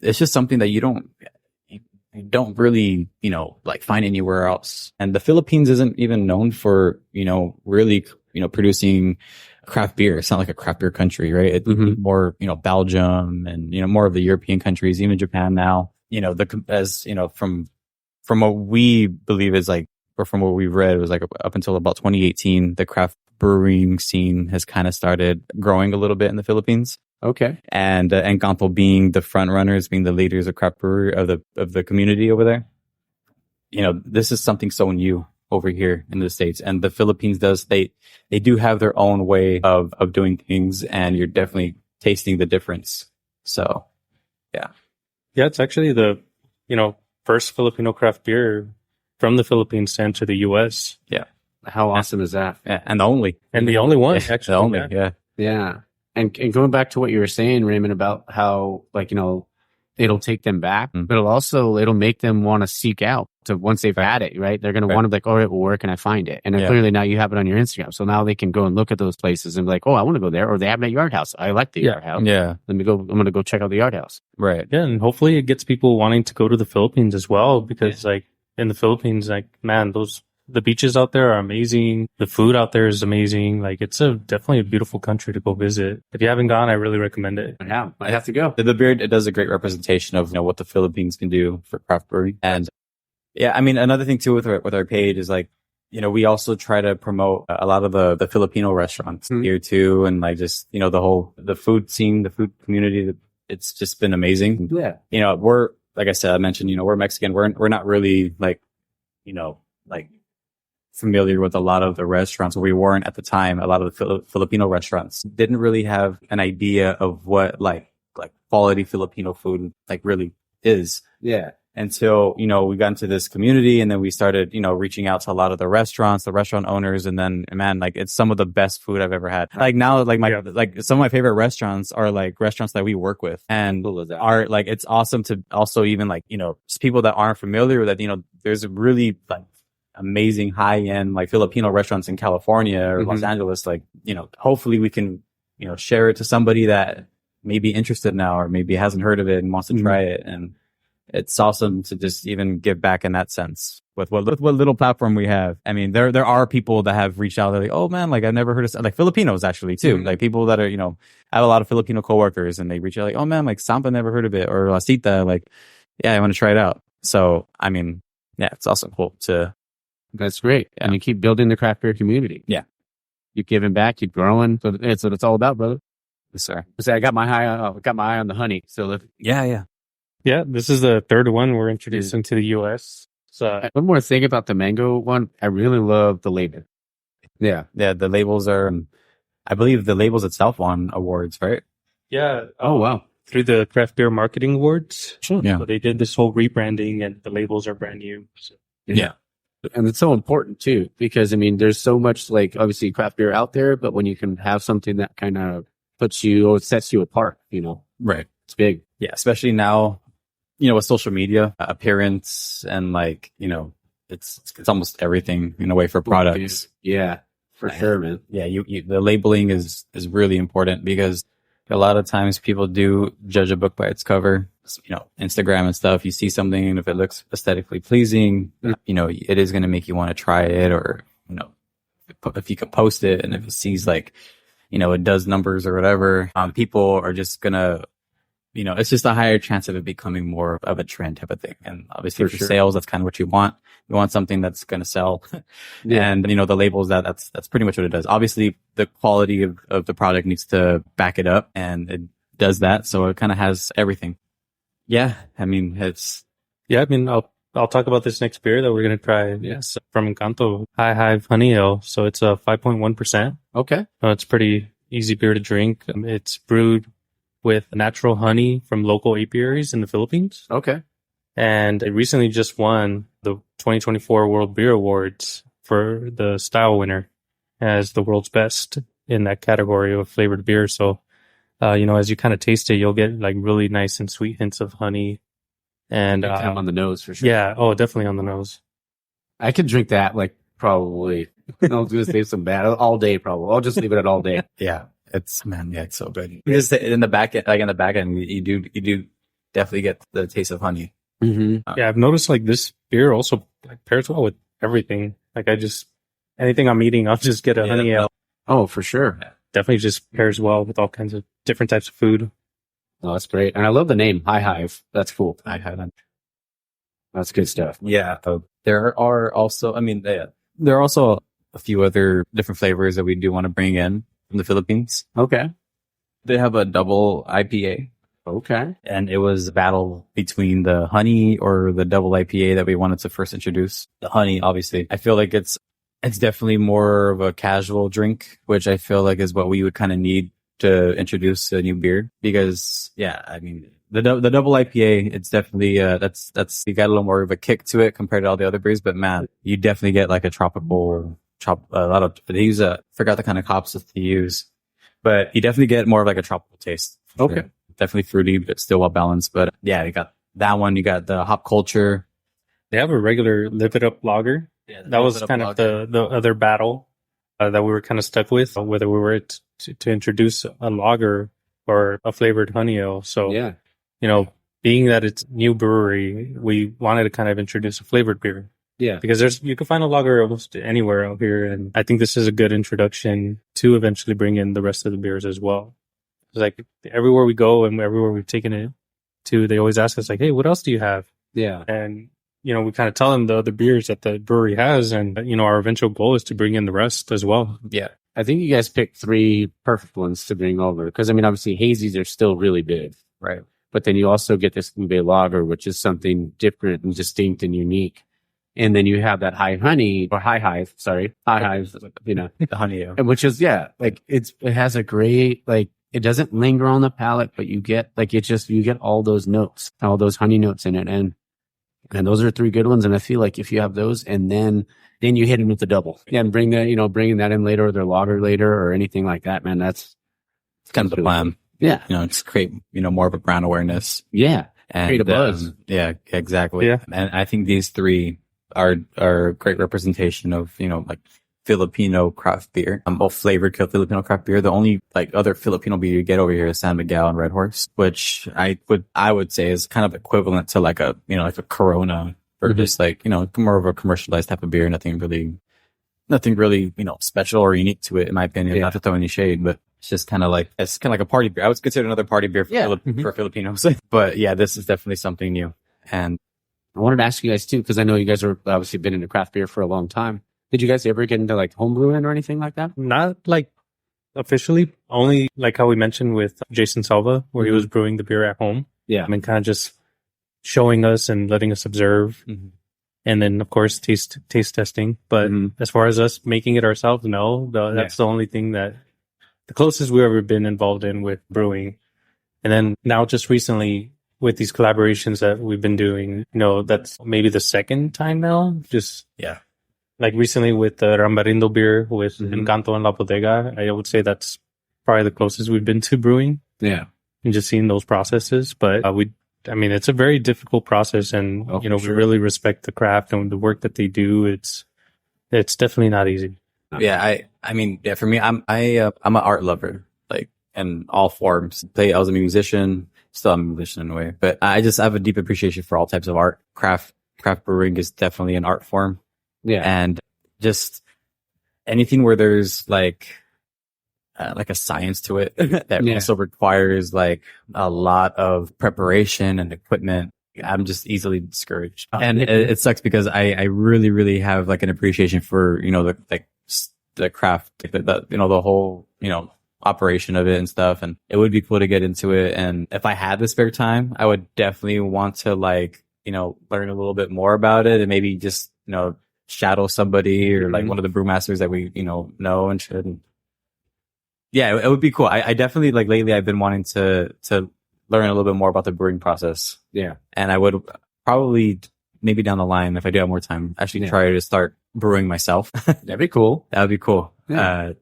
it's just something that you don't really, you know, like find anywhere else. And the Philippines isn't even known for, you know, really, you know, producing craft beer. It's not like a craft beer country, right? It's more, you know, Belgium and, you know, more of the European countries, even Japan now, you know, as, you know, from what we believe is like, or from what we've read, it was like up until about 2018, the craft brewing scene has kind of started growing a little bit in the Philippines. Okay. And Engkanto being the front runners, being the leaders of craft brewery of the community over there. You know, this is something so new over here in the States, and the Philippines they do have their own way of doing things, and you're definitely tasting the difference. So, yeah, it's actually the, you know, first Filipino craft beer from the Philippines sent to the U.S. Yeah. How awesome is that? Yeah, and the only one, yeah, actually. the only, yeah. Yeah. And going back to what you were saying, Raymond, about how, like, you know, it'll take them back, but it'll make them want to seek out to, once they've had it, right? They're going to want to be like, all right, well, where can I find it? And then clearly now you have it on your Instagram. So now they can go and look at those places and be like, oh, I want to go there. Or they have it at Yard House. I like the Yard House. Yeah. I'm going to go check out the Yard House. Right. Yeah. And hopefully it gets people wanting to go to the Philippines as well, because like in the Philippines, like, man, the beaches out there are amazing. The food out there is amazing. Like, it's definitely a beautiful country to go visit. If you haven't gone, I really recommend it. Yeah, I have to go. The beer, it does a great representation of, you know, what the Philippines can do for craft brewing. And yeah, I mean, another thing too with our page is like, you know, we also try to promote a lot of the Filipino restaurants here too. And like, just, you know, the food scene, the food community, it's just been amazing. Yeah. You know, we're, like I said, I mentioned, you know, we're Mexican. We're not really like, you know, like, familiar with a lot of the restaurants, or we weren't at the time. A lot of the Filipino restaurants didn't really have an idea of what like quality Filipino food like really is. Yeah. Until, you know, we got into this community, and then we started, you know, reaching out to a lot of the restaurant owners, and then, man, like, it's some of the best food I've ever had. Like now, like like some of my favorite restaurants are like restaurants that we work with, and are like, it's awesome to also even like, you know, just people that aren't familiar with that, you know, there's really like amazing high-end like Filipino restaurants in California or Los Angeles. Like, you know, hopefully we can, you know, share it to somebody that may be interested now, or maybe hasn't heard of it and wants to try it. And it's awesome to just even give back in that sense with what little platform we have. I mean, there are people that have reached out. They're like, oh man, like, I've never heard of, like, Filipinos actually too. Like, people that are, you know, I have a lot of Filipino coworkers, and they reach out like, oh man, like, Sampa, never heard of it, or La Cita, like, yeah, I want to try it out. So, I mean, yeah, it's also cool to. That's great. Yeah. And you keep building the craft beer community. Yeah. Keep giving back, keep growing. So that's what it's all about, brother. Yes, sir. I got my eye on the honey. So Yeah. Yeah, this is the third one we're introducing to the U.S. So one more thing about the mango one, I really love the label. Yeah. Yeah, the labels are, I believe the labels itself won awards, right? yeah. Oh, wow. Through the Craft Beer Marketing Awards. Sure. Yeah. So they did this whole rebranding, and the labels are brand new. So. Yeah. And it's so important too, because I mean, there's so much like obviously craft beer out there, but when you can have something that kind of sets you apart, you know, Right. it's big. Yeah, especially now, you know, with social media, appearance, and like, you know, it's almost everything in a way for products. Yeah, for sure, man. Yeah, the labeling is really important, because a lot of times people do judge a book by its cover. Instagram and stuff, you see something and if it looks aesthetically pleasing, it is going to make you want to try it, or, if you could post it and if it sees like, it does numbers or whatever, people are just going to, it's just a higher chance of it becoming more of a trend type of thing. And obviously for sales, that's kind of what you want. You want something that's going to sell. And, the labels, that's pretty much what it does. Obviously the quality of the product needs to back it up, and it does that. So it kind of has everything. Yeah. I mean, I'll talk about this next beer that we're going to try. Yes. From Engkanto, High Hive Honey Ale. So it's a 5.1%. Okay. It's pretty easy beer to drink. It's brewed with natural honey from local apiaries in the Philippines. Okay. And it recently just won the 2024 World Beer Awards for the style winner as the world's best in that category of flavored beer. So, as you kind of taste it, you'll get like really nice and sweet hints of honey. And on the nose for sure. Yeah. Oh, definitely on the nose. I could drink that like probably. I'll just say some bad all day. Probably. I'll just leave it at all day. Yeah. It's so good. Just in the back end, you do definitely get the taste of honey. Mm-hmm. Yeah. I've noticed like this beer also like pairs well with everything. Like anything I'm eating, I'll just get a honey ale. Oh, for sure. Definitely just pairs well with all kinds of different types of food. Oh, that's great. And I love the name, High Hive. That's cool. High Hive. That's good stuff. Yeah. There are also a few other different flavors that we do want to bring in from the Philippines. Okay. They have a double IPA. Okay. And it was a battle between the honey or the double IPA that we wanted to first introduce. The honey, obviously. I feel like it's definitely more of a casual drink, which I feel like is what we would kind of need to introduce a new beer, because the double IPA, it's definitely that's you got a little more of a kick to it compared to all the other beers, but man, you definitely get like a tropical a lot of they use forgot the kind of hops that they use, but you definitely get more of like a tropical taste. Okay. Sure. Definitely fruity, but still well balanced. But yeah, you got that one. You got the hop culture. They have a regular Live It Up lager. Yeah, that was kind of the other battle that we were kind of stuck with, whether we were to introduce a lager or a flavored honey ale. So, yeah, being that it's new brewery, we wanted to kind of introduce a flavored beer. Yeah, because you can find a lager almost anywhere out here, and I think this is a good introduction to eventually bring in the rest of the beers as well. It's like everywhere we go and everywhere we've taken it to, they always ask us like, "Hey, what else do you have?" Yeah, and we kind of tell them the other beers that the brewery has, and our eventual goal is to bring in the rest as well. Yeah, I think you guys picked 3 perfect ones to bring over, because obviously hazies are still really big, right? But then you also get this ube lager, which is something different and distinct and unique. And then you have that high hive, the honey ale, which is it has a great it doesn't linger on the palate, but you get you get all those notes, all those honey notes in it, and those are 3 good ones. And I feel like if you have those, and then you hit them with the double, and bringing that in later, or their lager later, or anything like that, man, that's kind of the plan. Yeah, just create more of a brand awareness. Yeah, and create a buzz. Yeah, exactly. Yeah, and I think these 3 are a great representation of Filipino craft beer, both flavored Filipino craft beer. The only other Filipino beer you get over here is San Miguel and Red Horse, which I would say is kind of equivalent to like a Corona, or just more of a commercialized type of beer. Nothing really special or unique to it, in my opinion. Not to throw any shade, but it's just kind of like a party beer. I would consider another party beer for Filipinos. But yeah, this is definitely something new. And I wanted to ask you guys too, because I know you guys are obviously been into craft beer for a long time. Did you guys ever get into homebrewing or anything like that? Not officially, only how we mentioned with Jason Salva, where he was brewing the beer at home. Yeah. Kind of just showing us and letting us observe. Mm-hmm. And then, of course, taste testing. But as far as us making it ourselves, no, that's the only thing the closest we've ever been involved in with brewing. And then now just recently with these collaborations that we've been doing, that's maybe the second time now. Just, recently with the Rambarindo beer with Engkanto and La Bodega, I would say that's probably the closest we've been to brewing. Yeah. And just seeing those processes. But it's a very difficult process, and we really respect the craft and the work that they do. It's definitely not easy. Yeah, for me, I'm an art lover, in all forms. I was a musician, still I'm a musician in a way, but I have a deep appreciation for all types of art. Craft brewing is definitely an art form. Yeah. And just anything where there's like a science to it that also requires like a lot of preparation and equipment. I'm just easily discouraged. And it sucks because I really, really have like an appreciation for, the craft, the whole, operation of it and stuff. And it would be cool to get into it. And if I had the spare time, I would definitely want to like, learn a little bit more about it and maybe just, shadow somebody or like one of the brewmasters that we, know and shit. And yeah, it would be cool. I definitely like lately I've been wanting to learn a little bit more about the brewing process. Yeah. And I would probably maybe down the line, if I do have more time, actually try to start brewing myself. That'd be cool. That would be cool. Yeah.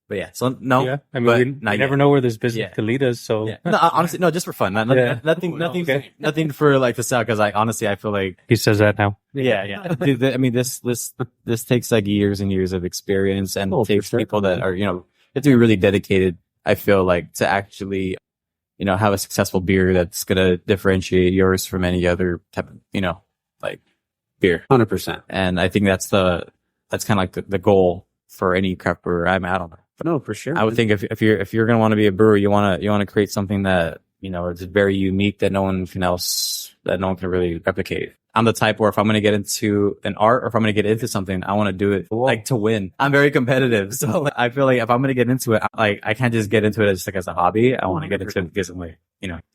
But yeah, so no. Yeah, I mean, we never know where this business could lead us. So no, honestly, no, just for fun. Nothing for like to sell. Because like honestly, I feel like he says that now. Yeah. Dude, I mean, this takes like years and years of experience, and it takes people that are you have to be really dedicated. I feel like to actually have a successful beer that's gonna differentiate yours from any other type of like beer. 100%. And I think that's kind of like the goal for any craft brewer. I don't know. But no, for sure. I would think if you're gonna want to be a brewer, you wanna create something that is very unique that no one can really replicate. I'm the type where if I'm gonna get into an art or if I'm gonna get into something, I want to do it like to win. I'm very competitive, so like, I feel like if I'm gonna get into it, I can't just get into it as a hobby. I want to get into it because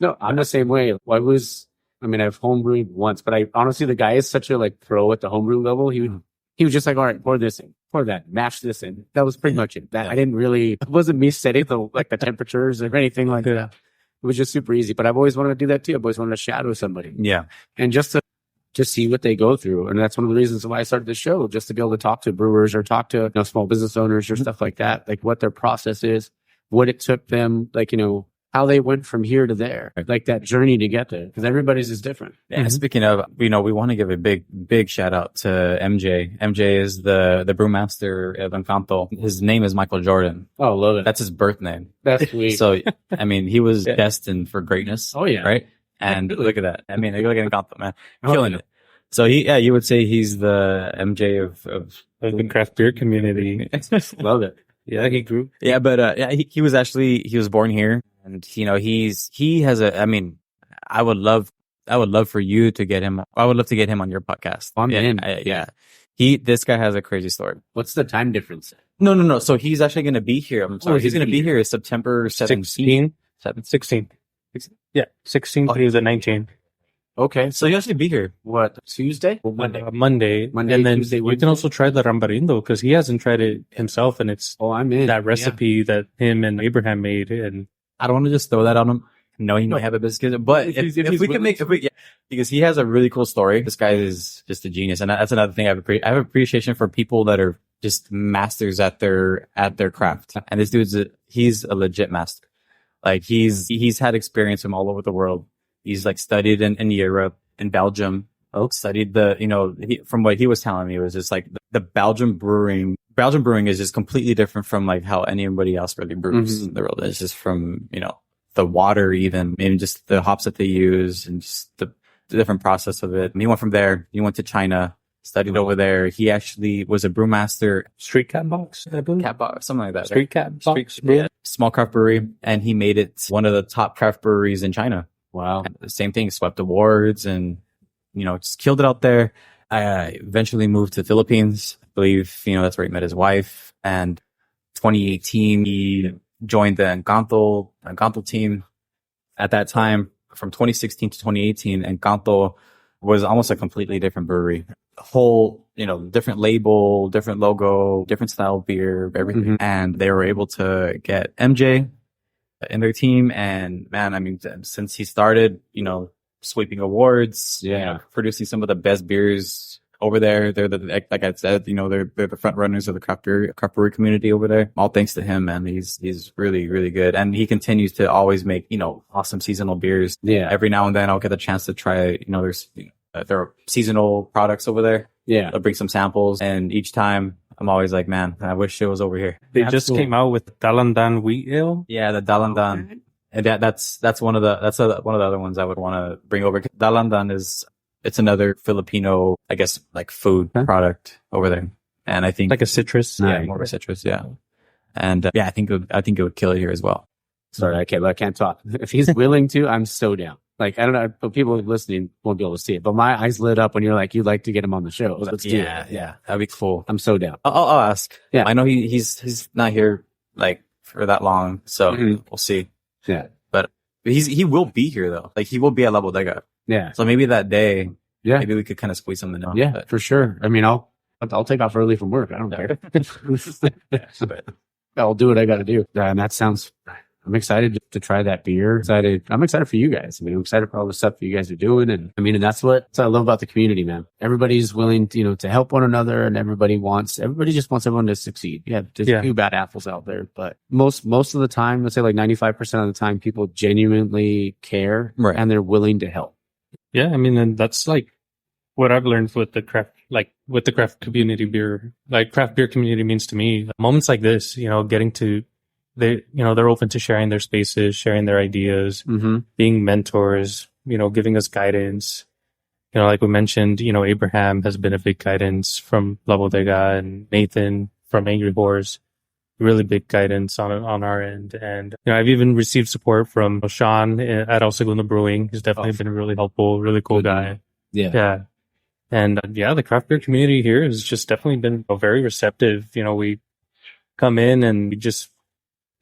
No, I'm the same way. I've homebrewed once, but honestly, the guy is such a like pro at the homebrew level. He was just like, all right, pour this in, pour that, mash this in. That was pretty much it. It wasn't me setting the temperatures or anything like that. It was just super easy. But I've always wanted to do that too. I've always wanted to shadow somebody. Yeah. And just to see what they go through. And that's one of the reasons why I started the show, just to be able to talk to brewers or talk to small business owners or stuff like that, like what their process is, what it took them, like, how they went from here to there, like that journey to get there, because everybody's is different. Yeah. Speaking of, we want to give a big shout out to MJ. MJ is the brewmaster of Engkanto. His name is Michael Jordan. Oh, love it. That's his birth name. That's sweet. So, I mean, he was destined for greatness. Oh yeah. Right. And look at that. I mean, look at Engkanto, man. Killing it. So you would say he's the MJ of the craft beer community. Love it. Yeah, he grew. Yeah, but he was born here, and he has a. I mean, I would love for you to get him. I would love to get him on your podcast. This guy has a crazy story. What's the time difference? No. So he's actually going to be here. I'm sorry, he's going to be here September 17th. 16. Yeah, 16 through the 19th. Okay, so you actually be here. What, Tuesday? Monday, and then Tuesday, you can also try the Rambarindo because he hasn't tried it himself, and it's I'm in that recipe that him and Abraham made. And I don't want to just throw that on him. No, he might have a business, but if we can make because he has a really cool story. This guy is just a genius, and that's another thing I have appreciation for people that are just masters at their craft. And this he's a legit master. Like he's had experience from all over the world. He's like studied in Europe, in Belgium. Studied from what he was telling me, it was just like the Belgian brewing. Belgian brewing is just completely different from like how anybody else really brews in the world. It's just from, the water, even maybe just the hops that they use and just the different process of it. And he went from there. He went to China, studied over there. He actually was a brewmaster. Street Cat Box, I believe. Cat Box, something like that. Street Cat Box. Yeah. Small craft brewery. And he made it one of the top craft breweries in China. Wow. And the same thing, swept awards and, just killed it out there. I eventually moved to the Philippines. I believe, that's where he met his wife. And 2018, he joined the Engkanto team. At that time, from 2016 to 2018, Engkanto was almost a completely different brewery. Whole, different label, different logo, different style of beer, everything. And they were able to get MJ in their team. And man, I mean, since he started, sweeping awards, producing some of the best beers over there. They're like I said, they're the front runners of the craft brewery community over there. All thanks to him, man. He's really, really good. And he continues to always make, awesome seasonal beers. Yeah. Every now and then I'll get the chance to try, there are seasonal products over there. Yeah. I'll bring some samples, and each time I'm always like, man, I wish it was over here. They just came out with Dalandan wheat ale. Yeah, the Dalandan. And that's one of the other ones I would want to bring over. Dalandan it's another Filipino, I guess, like food product over there. And I think like a citrus. yeah, more of a citrus. Yeah. And I think it would kill it here as well. Sorry, I can't talk. If he's willing to, I'm so down. Like, I don't know, but people listening won't be able to see it. But my eyes lit up when you're like, you'd like to get him on the show. Let's do it. Yeah, that'd be cool. I'm so down. I'll ask. Yeah. I know he's not here like for that long, so we'll see. Yeah. But he will be here though. Like he will be at La Bodega. Yeah. So maybe that day, Yeah. maybe we could kind of squeeze something in. Yeah, But for sure. I mean, I'll take off early from work. I don't care. I'll do what I got to do. And that sounds, I'm excited to try that beer. I'm excited for you guys. I mean, I'm excited for all the stuff that you guys are doing. And I mean, and that's what I love about the community, man. Everybody's willing to, to help one another, and everybody just wants everyone to succeed. Yeah. There's a few bad apples out there, but most of the time, let's say like 95% of the time, people genuinely care and they're willing to help. Yeah. I mean, and that's like what I've learned with the craft community beer, like craft beer community means to me. Moments like this, getting to, they're open to sharing their spaces, sharing their ideas, being mentors, giving us guidance. Like we mentioned, Abraham has been a big guidance from La Bodega, and Nathan from Angry Horse, really big guidance on our end. And, I've even received support from Sean at El Segundo Brewing. He's definitely been really helpful, really cool guy. Yeah. Yeah. And the craft beer community here has just definitely been very receptive. We come in and we just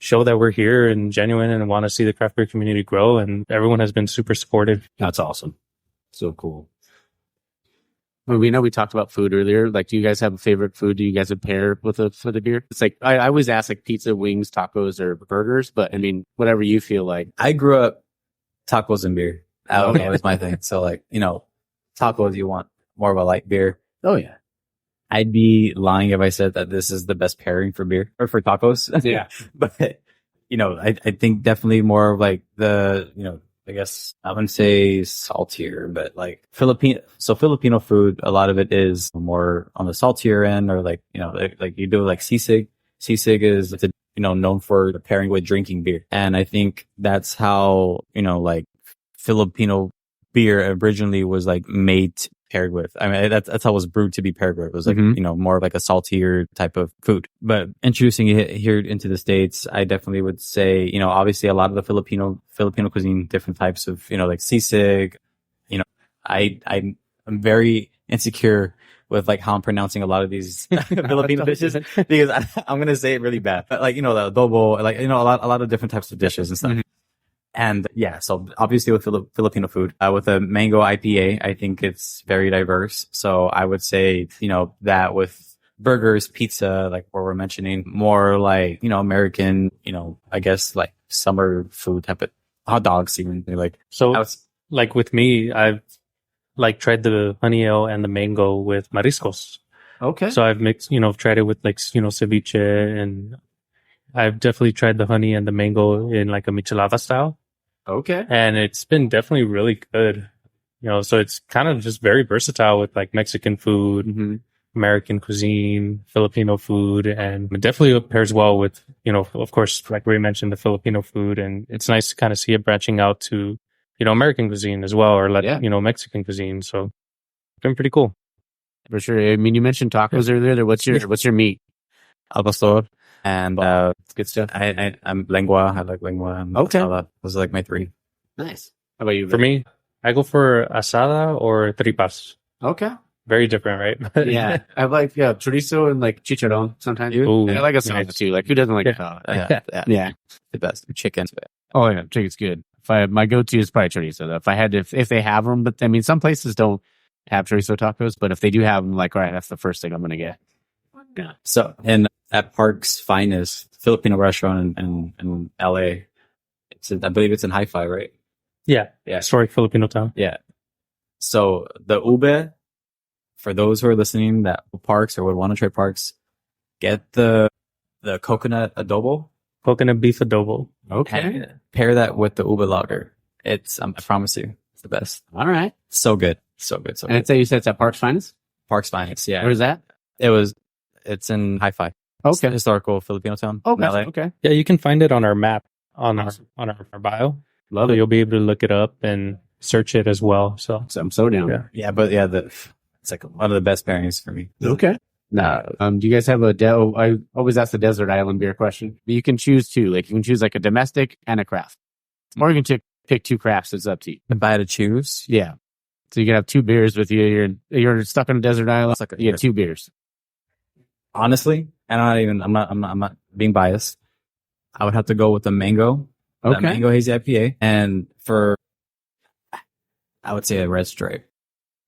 show that we're here and genuine and want to see the craft beer community grow. And everyone has been super supportive. That's awesome. So cool. Well, we know we talked about food earlier. Like, do you guys have a favorite food? Do you guys pair for the beer? It's like, I always ask like pizza, wings, tacos, or burgers, but I mean, whatever you feel like. I grew up tacos and beer. That was my thing. So like, tacos, you want more of a light beer. Oh yeah. I'd be lying if I said that this is the best pairing for beer or for tacos. Yeah. But, I think definitely more of like the, I guess I wouldn't say saltier, but like Filipino food, a lot of it is more on the saltier end, or like, like you do like sisig. Sisig is, known for the pairing with drinking beer. And I think that's how, like Filipino beer originally was like made paired with. I mean, that's how it was brewed to be paired with. It was like, more of like a saltier type of food. But introducing it here into the States, I definitely would say, obviously a lot of the Filipino cuisine, different types of, like sisig, I'm very insecure with like how I'm pronouncing a lot of these Filipino dishes, because I'm going to say it really bad. But like, the adobo, like, a lot of different types of dishes and stuff. And so obviously with Filipino food, with a mango IPA, I think it's very diverse. So I would say, that with burgers, pizza, like what we're mentioning, more like, American, I guess like summer food type of hot dogs, even like. So like with me, I've like tried the honey ale and the mango with mariscos. Okay. So I've mixed, tried it with like, ceviche, and I've definitely tried the honey and the mango in like a michelada style. Okay. And it's been definitely really good. So it's kind of just very versatile with like Mexican food, American cuisine, Filipino food, and it definitely pairs well with, of course, like Ray mentioned, the Filipino food. And it's nice to kind of see it branching out to, American cuisine as well, or Mexican cuisine. So it's been pretty cool. For sure. I mean, you mentioned tacos earlier. What's your meat? Al pastor. And it's good stuff. I'm lengua. I like lengua. And okay. Asada. Those are like my three. Nice. How about you? For me, I go for asada or tripas. Okay. Very different, right? Yeah. I like chorizo and like chicharron sometimes. Ooh, I like asada too. Like, who doesn't like asada? Yeah. The best. Chicken. Oh yeah, chicken's good. My go-to is probably chorizo though. If they have them, but I mean, some places don't have chorizo tacos, but if they do have them, like, all right, that's the first thing I'm going to get. Yeah. So, and at Park's Finest Filipino restaurant in LA, I believe it's in High Hive, right? Yeah. Historic Filipino town. Yeah. So the ube, for those who are listening that Parks or would want to try Parks, get the coconut adobo. Coconut beef adobo. Okay. Pair that with the ube lager. I promise you, it's the best. All right. So good. So good. And you said it's at Park's Finest? Park's Finest, yeah. Where's that? It's in High Hive. Okay. Historical Filipino town. Okay. in LA. Okay. Yeah, you can find it on our map. on our bio. Love So it. you'll be able to look it up and search it as well. So So I'm so down. Yeah. Yeah, but yeah, it's like one of the best pairings for me. Okay. Nah. Do you guys have I always ask the desert island beer question. But you can choose two. Like you can choose like a domestic and a craft, or you can pick two crafts. It's up to you. If I had to choose, Yeah. So you can have two beers with you. You're stuck on a desert island. It's like You get two beers. honestly, and I'm not being biased. I would have to go with the mango. Okay. The mango hazy IPA, and I would say a red stripe.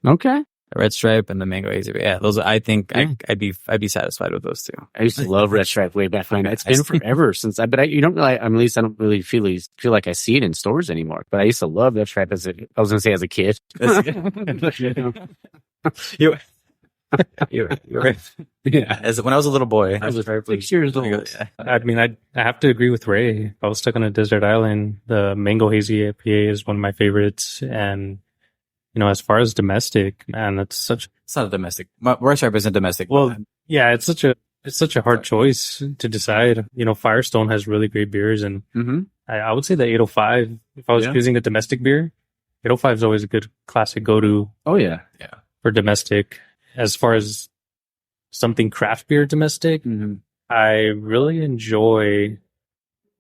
Okay. A red stripe and the mango hazy. Yeah, those. I think Yeah. I'd be satisfied with those two. I used to love Red Stripe way back when. It's been forever since you don't really, at least I don't really feel like I see it in stores anymore. But I used to love Red Stripe as a kid. You right. Yeah. As when I was a little boy, I was very 6 years old. Yeah. I mean, I have to agree with Ray. If I was stuck on a desert island, the mango hazy IPA is one of my favorites. And, as far as domestic, man, it's It's not a domestic. Red stripe isn't domestic. well, yeah, it's such a hard choice to decide. Firestone has really great beers, and Mm-hmm. I would say that 805, if I was Yeah. choosing a domestic beer, 805 is always a good classic go-to Oh yeah. for domestic. As far as something craft beer domestic, Mm-hmm. I really enjoy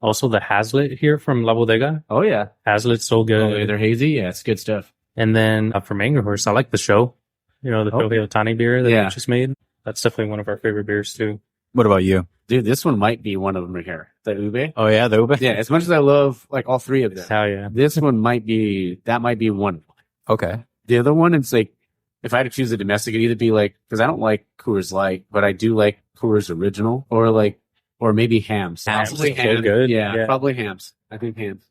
also the Hazlitt here from La Bodega. Oh yeah. Hazlitt's so good. Oh, yeah, they're hazy. Yeah, it's good stuff. And then from Angry Horse, I like the show. The Shohei Otani beer that Yeah. we just made. That's definitely one of our favorite beers too. What about you? Dude, this one might be one of them right here. The ube. Oh yeah, the ube. Yeah, as much as I love like all three of them, Hell yeah. this one might be one. Okay. The other one, it's like, if I had to choose a domestic, it'd either be like, because I don't like Coors Light, but I do like Coors Original, or maybe Hams. Hams Probably is so Hams. good. Yeah, Yeah. probably Hams. I think Hams.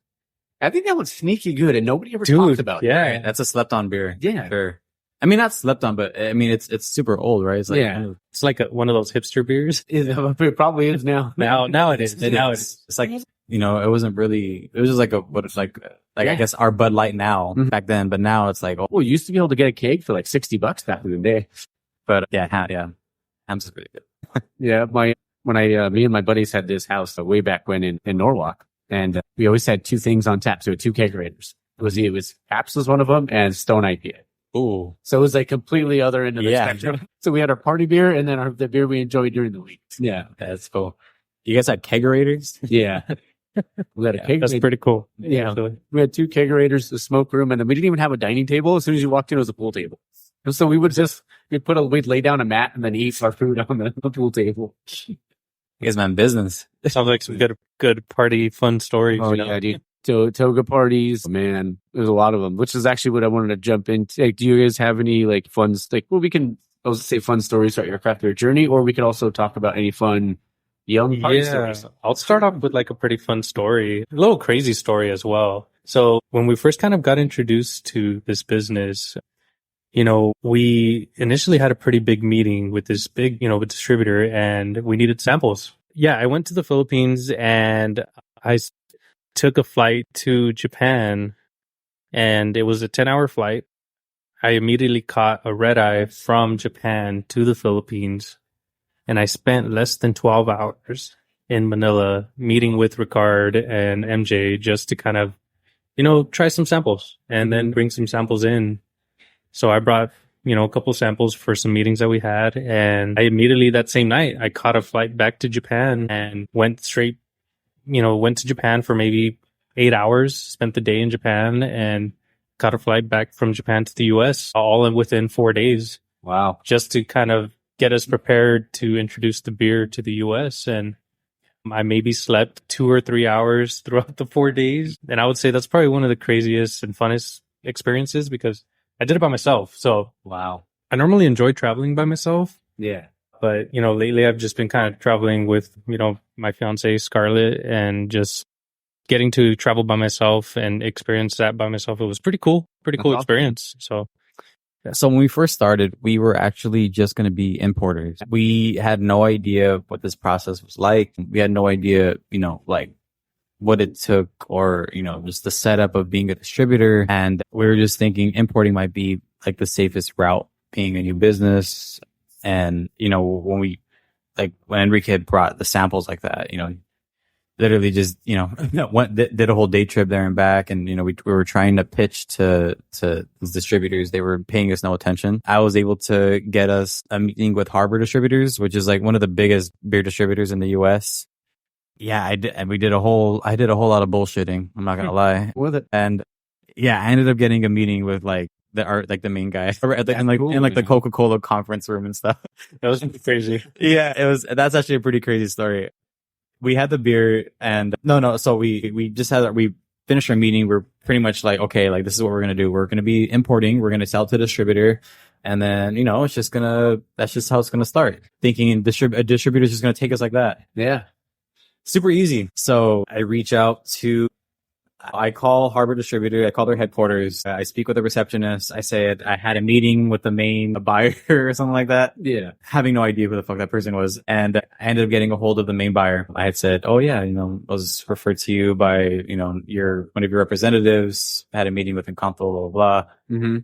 I think that one's sneaky good, and nobody ever Dude, talks about it. yeah. That's a slept on beer. Yeah. Sure. I mean, not slept on, but I mean, it's super old, right? It's like, Yeah. It's like one of those hipster beers. It probably is now. Now it is. It Now is. It's like, it wasn't really, it was just like what it's like Yeah. I guess our Bud Light now Mhm. back then, but now it's like, Well, you used to be able to get a keg for like $60 back in the day. but yeah. Hams is pretty good. Yeah, me and my buddies had this house way back when in Norwalk, and we always had two things on tap. So two kegerators. It was Pabst was one of them, and Stone IPA. Ooh. So it was like completely other end of the Yeah. spectrum. So we had our party beer, and then the beer we enjoyed during the week. Yeah, That's cool. You guys had kegerators? yeah. We had a kegerator. That's pretty cool. Yeah. Actually. We had two kegerators, a smoke room, and then we didn't even have a dining table. As soon as you walked in, it was a pool table. And so we'd lay down a mat and then eat our food on the pool table. You guys man business. Sounds like some good party fun stories. Oh yeah, dude. Toga parties, man. There's a lot of them, which is actually what I wanted to jump into. Like, do you guys have any like fun? We can say fun stories about your craft beer journey, or we could also talk about any fun young party stories. I'll start off with like a pretty fun story, a little crazy story as well. So when we first kind of got introduced to this business, we initially had a pretty big meeting with this big, distributor, and we needed samples. Yeah, I went to the Philippines and I took a flight to Japan, and it was a 10-hour flight. I immediately caught a red eye from Japan to the Philippines, and I spent less than 12 hours in Manila meeting with Ricard and MJ just to kind of, try some samples and then bring some samples in. So I brought, a couple samples for some meetings that we had, and I immediately that same night, I caught a flight back to Japan and went to Japan for maybe 8 hours, spent the day in Japan, and caught a flight back from Japan to the US all within 4 days. Wow. Just to kind of get us prepared to introduce the beer to the US. And I maybe slept 2 or 3 hours throughout the 4 days. And I would say that's probably one of the craziest and funnest experiences because I did it by myself. So Wow. I normally enjoy traveling by myself. Yeah. But, lately I've just been kind of traveling with, my fiance Scarlett, and just getting to travel by myself and experience that by myself. It was pretty cool. Pretty cool That's awesome. experience. So So when we first started, we were actually just going to be importers. We had no idea what this process was like. We had no idea, like what it took or, just the setup of being a distributor. And we were just thinking importing might be like the safest route, being a new business. And, when Enrique had brought the samples like that, literally just, did a whole day trip there and back. And, we were trying to pitch to these distributors. They were paying us no attention. I was able to get us a meeting with Harbor Distributors, which is like one of the biggest beer distributors in the US. Yeah, I did. And I did a whole lot of bullshitting. I'm not going to lie. With it. And yeah, I ended up getting a meeting with like the main guy in the Coca-Cola conference room and stuff. That was crazy. Yeah, that's actually a pretty crazy story. We had the beer and so we finished our meeting. We're pretty much like, okay, like this is what we're going to do. We're going to be importing. We're going to sell to the distributor. And then, that's just how it's going to start. Thinking a distributor is just going to take us like that. Yeah. Super easy. So I call Harbor Distributor. I call their headquarters. I speak with the receptionist. I said I had a meeting with the main buyer or something like that. Yeah. Having no idea who the fuck that person was. And I ended up getting a hold of the main buyer. I had said, oh yeah, I was referred to you by, one of your representatives. I had a meeting with Enkanto, blah, blah, blah. Mm-hmm.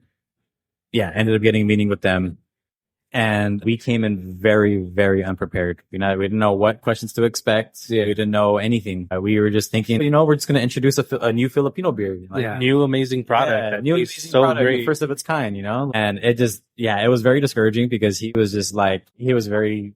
Yeah. Ended up getting a meeting with them. And we came in very, very unprepared. We didn't know what questions to expect. Yeah. We didn't know anything. We were just thinking, we're just going to introduce a new Filipino beer. New amazing product. Yeah, new amazing product, great. First of its kind, And it just, it was very discouraging because he was just like, he was very,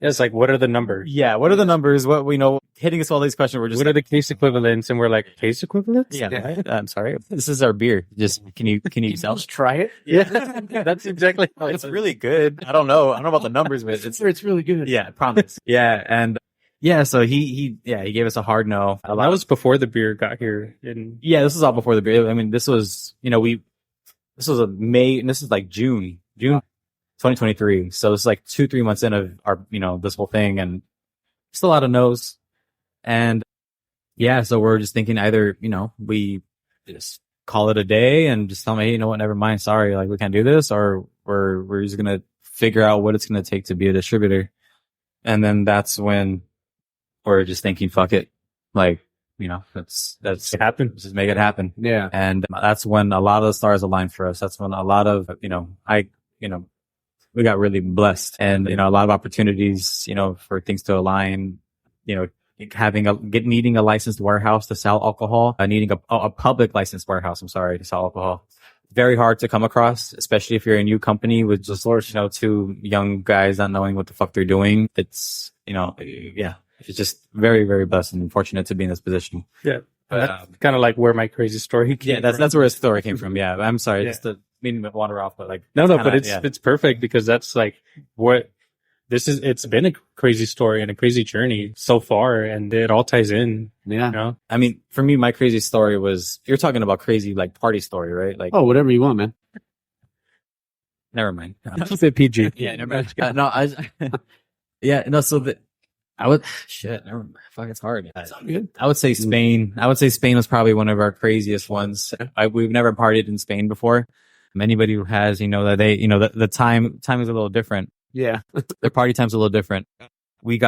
it's like, what are the numbers? Yeah, what are the numbers? What we know, hitting us all these questions. We're just, what are the case equivalents? And we're like, case equivalents? Yeah, right? I'm sorry. This is our beer. Just can you sell? Just try it. Yeah, that's exactly how it's really good. I don't know about the numbers, but it's really good. Yeah, I promise. Yeah, and so he gave us a hard no. That was before the beer got here. This was all before the beer. I mean, this was this was May, and this is like June 2023. So it's like 2-3 months in of our, this whole thing, and just a lot of no's. And so we're just thinking either, we just call it a day and just tell me, hey, you know what, never mind. Sorry. Like we can't do this, or we're just going to figure out what it's going to take to be a distributor. And then that's when we're just thinking, fuck it. Like, that's it happened. Just make it happen. Yeah. And that's when a lot of the stars aligned for us. That's when a lot of, we got really blessed, and, a lot of opportunities, for things to align, needing a licensed warehouse to sell alcohol, needing a public licensed warehouse, to sell alcohol. Very hard to come across, especially if you're a new company with just, two young guys not knowing what the fuck they're doing. It's, it's just very, very blessed and fortunate to be in this position. Yeah. That's kind of like where my crazy story came from. That's where his story came from. Yeah. I'm sorry. Just to mean to wander off, but like, but it's perfect because that's like what it's been a crazy story and a crazy journey so far, and it all ties in. Yeah. I mean, for me, my crazy story was, you're talking about crazy, like party story, right? Like, whatever you want, man. Never mind. Keep it PG. Yeah. Never mind. So I would, never mind. Fuck, it's hard. It's all good. I would say Spain. Was probably one of our craziest ones. We've never partied in Spain before. Anybody who has, that they, the time is a little different. Yeah. Their party time's a little different. When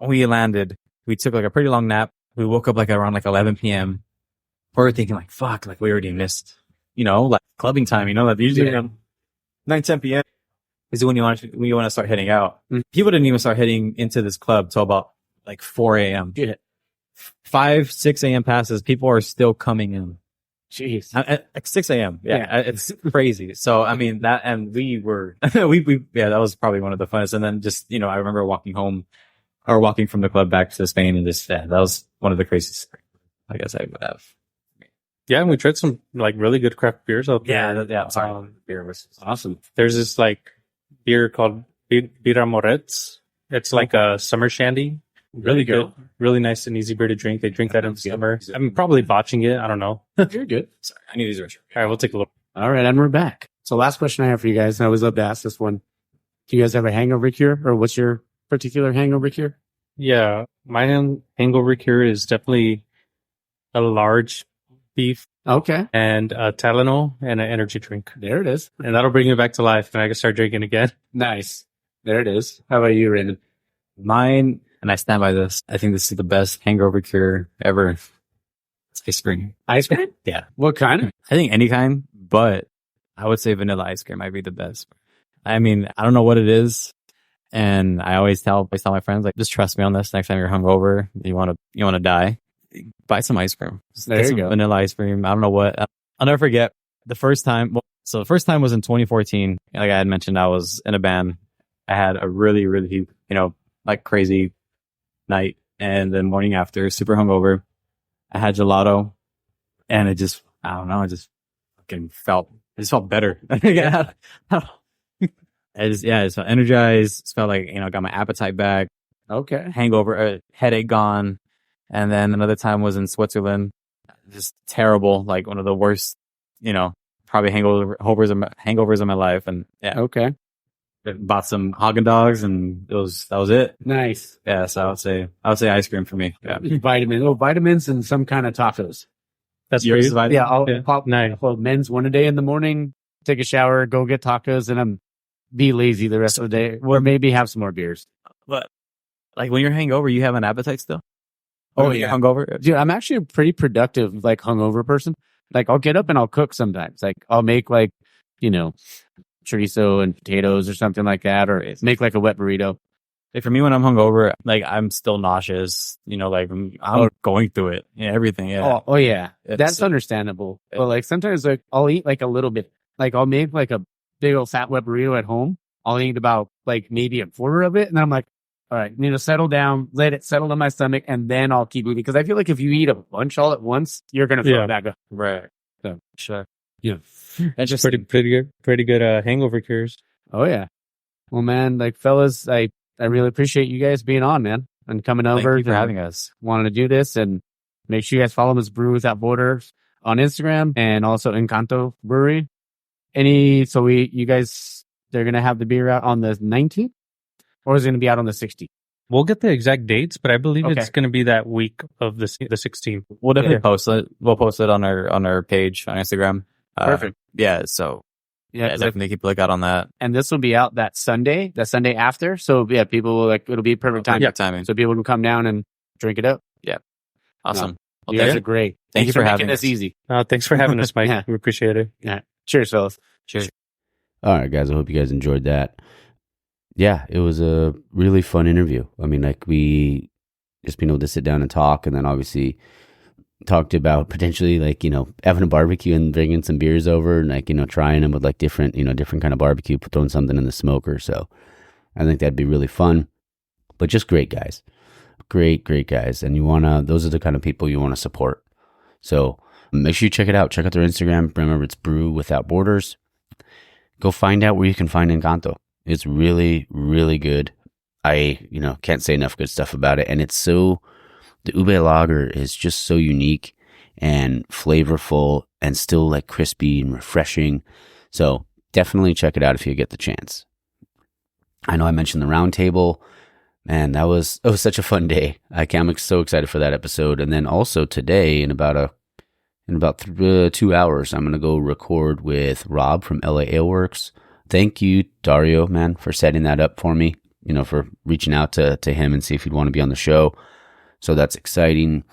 we landed, we took like a pretty long nap. We woke up like around like 11 p.m. We're thinking like, fuck, like we already missed, like clubbing time, like usually around 9-10 p.m. is when you want to start heading out. Mm-hmm. People didn't even start heading into this club till about like 4 a.m. Yeah. 5-6 a.m. passes. People are still coming in. Jeez. At 6 a.m. Yeah. It's crazy. So, I mean, that, and we were, that was probably one of the funnest. And then just, I remember walking from the club back to Spain, and just, that was one of the craziest, I guess I would have. Yeah. And we tried some like really good craft beers out there. Yeah. Sorry. Beer was awesome. There's this like beer called Bira Moretz. It's like a summer shandy. Really good. Really nice and easy beer to drink. They drink that in the summer. I'm probably botching it. I don't know. You're good. Sorry. I need these rich. All right. We'll take a look. All right. And we're back. So last question I have for you guys, and I always love to ask this one. Do you guys have a hangover cure, or what's your particular hangover cure? Yeah. My hangover cure is definitely a large beef. Okay. And a Tylenol and an energy drink. There it is. And that'll bring me back to life, and I can start drinking again. Nice. There it is. How about you, Raymond? Mine, and I stand by this, I think this is the best hangover cure ever. It's ice cream. Ice cream? Yeah. What kind? I think any kind, but I would say vanilla ice cream might be the best. I mean, I don't know what it is. And I always tell my friends, like, just trust me on this. Next time you're hungover, you want to die, buy some ice cream. Just There get you some go. vanilla ice cream. I don't know what. I'll never forget the first time. Well, so the first time was in 2014. Like I had mentioned, I was in a band. I had a really, really, like crazy night. And then morning after, super hungover, I had gelato. And it just, I don't know, it just felt better. I just felt energized. It felt like, got my appetite back. Okay. Hangover, headache gone. And then another time was in Switzerland. Just terrible, like one of the worst, probably hangovers of my life. And yeah, Okay. bought some Haagen-Dazs and that was it. Nice. Yeah, so I would say ice cream for me. Yeah. Vitamins and some kind of tacos. That's Yours great. is vitamin? Yeah, I'll Yeah. pop Nice. men's one a day in the morning, take a shower, go get tacos, and I'm be lazy the rest of the day, or maybe have some more beers. But like when you're hangover, you have an appetite still? Oh, When you're yeah. hungover? Dude, I'm actually a pretty productive, like, hungover person. Like, I'll get up and I'll cook sometimes. Like, I'll make, like, chorizo and potatoes or something like that, or make, like, a wet burrito. Like for me, when I'm hungover, like I'm still nauseous, like I'm going through it. Yeah, everything. Yeah. Oh, yeah. It's- That's understandable. But, like, sometimes, like, I'll eat, like, a little bit. Like, I'll make, like, a big old fat wet burrito at home. I'll eat about, like, maybe a quarter of it. And then I'm like, all right, need to settle down, let it settle in my stomach, and then I'll keep eating. Because I feel like if you eat a bunch all at once, you're going to feel back up. Right. So, Sure. yeah. That's just Pretty good hangover cures. Oh, yeah. Well, man, like, fellas, I really appreciate you guys being on, man, and coming over. Thank you for having us. Wanting to do this, and make sure you guys follow us, Brew Without Borders, on Instagram, and also Engkanto Brewery. You guys, they're going to have the beer out on the 19th, or is it going to be out on the 16th? We'll get the exact dates, but I believe Okay. it's going to be that week of the 16th. We'll definitely Yeah. post it. We'll post it on our page on Instagram. Perfect. Yeah. So Yeah, definitely keep a lookout on that. and this will be out the Sunday after. So yeah, people will, like, it'll be perfect time. Yeah. Timing. So people can come down and drink it up. Awesome. Well, You guys thank are great. Thank you for making having this us. easy. Thanks for having us, Mike. Yeah. We appreciate it. Yeah. Cheers, fellas. Cheers. All right, guys. I hope you guys enjoyed that. Yeah, it was a really fun interview. I mean, like, we just been able to sit down and talk, and then obviously talked about potentially, like, having a barbecue and bringing some beers over, and, like, trying them with, like, different kind of barbecue, throwing something in the smoker. So I think that'd be really fun. But just great guys. Great guys. And those are the kind of people you want to support. So make sure you check it out. Check out their Instagram. Remember, it's Brew Without Borders. Go find out where you can find Engkanto. It's really, really good. I, can't say enough good stuff about it. And the ube lager is just so unique and flavorful and still, like, crispy and refreshing. So definitely check it out if you get the chance. I know I mentioned the round table. Man, it was such a fun day. I'm so excited for that episode. And then also today, in about 2 hours, I'm going to go record with Rob from LA Aleworks. Thank you, Dario, man, for setting that up for me, for reaching out to him and see if he'd want to be on the show. So that's exciting.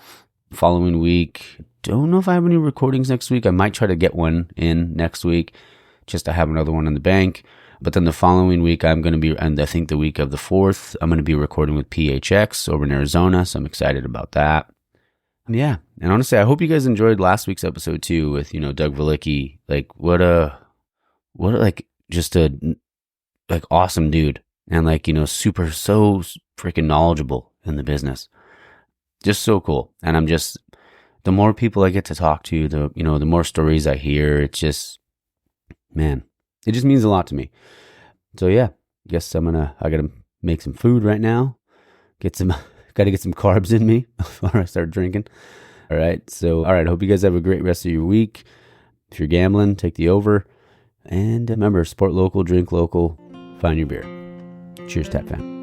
Following week, don't know if I have any recordings next week. I might try to get one in next week, just to have another one in the bank. But then the following week, I'm going to be, and I think the week of the 4th, I'm going to be recording with PHX over in Arizona. So I'm excited about that. Yeah. And honestly, I hope you guys enjoyed last week's episode too with, Doug Valicki. Like, just a, like, awesome dude. And, like, super, so freaking knowledgeable in the business. Just so cool. And the more people I get to talk to, the more stories I hear, it's just, man, it just means a lot to me. So yeah, guess I gotta make some food right now. Gotta get some carbs in me before I start drinking. All right. So, all right. Hope you guys have a great rest of your week. If you're gambling, take the over. And remember, support local, drink local, find your beer. Cheers, Tap Fam.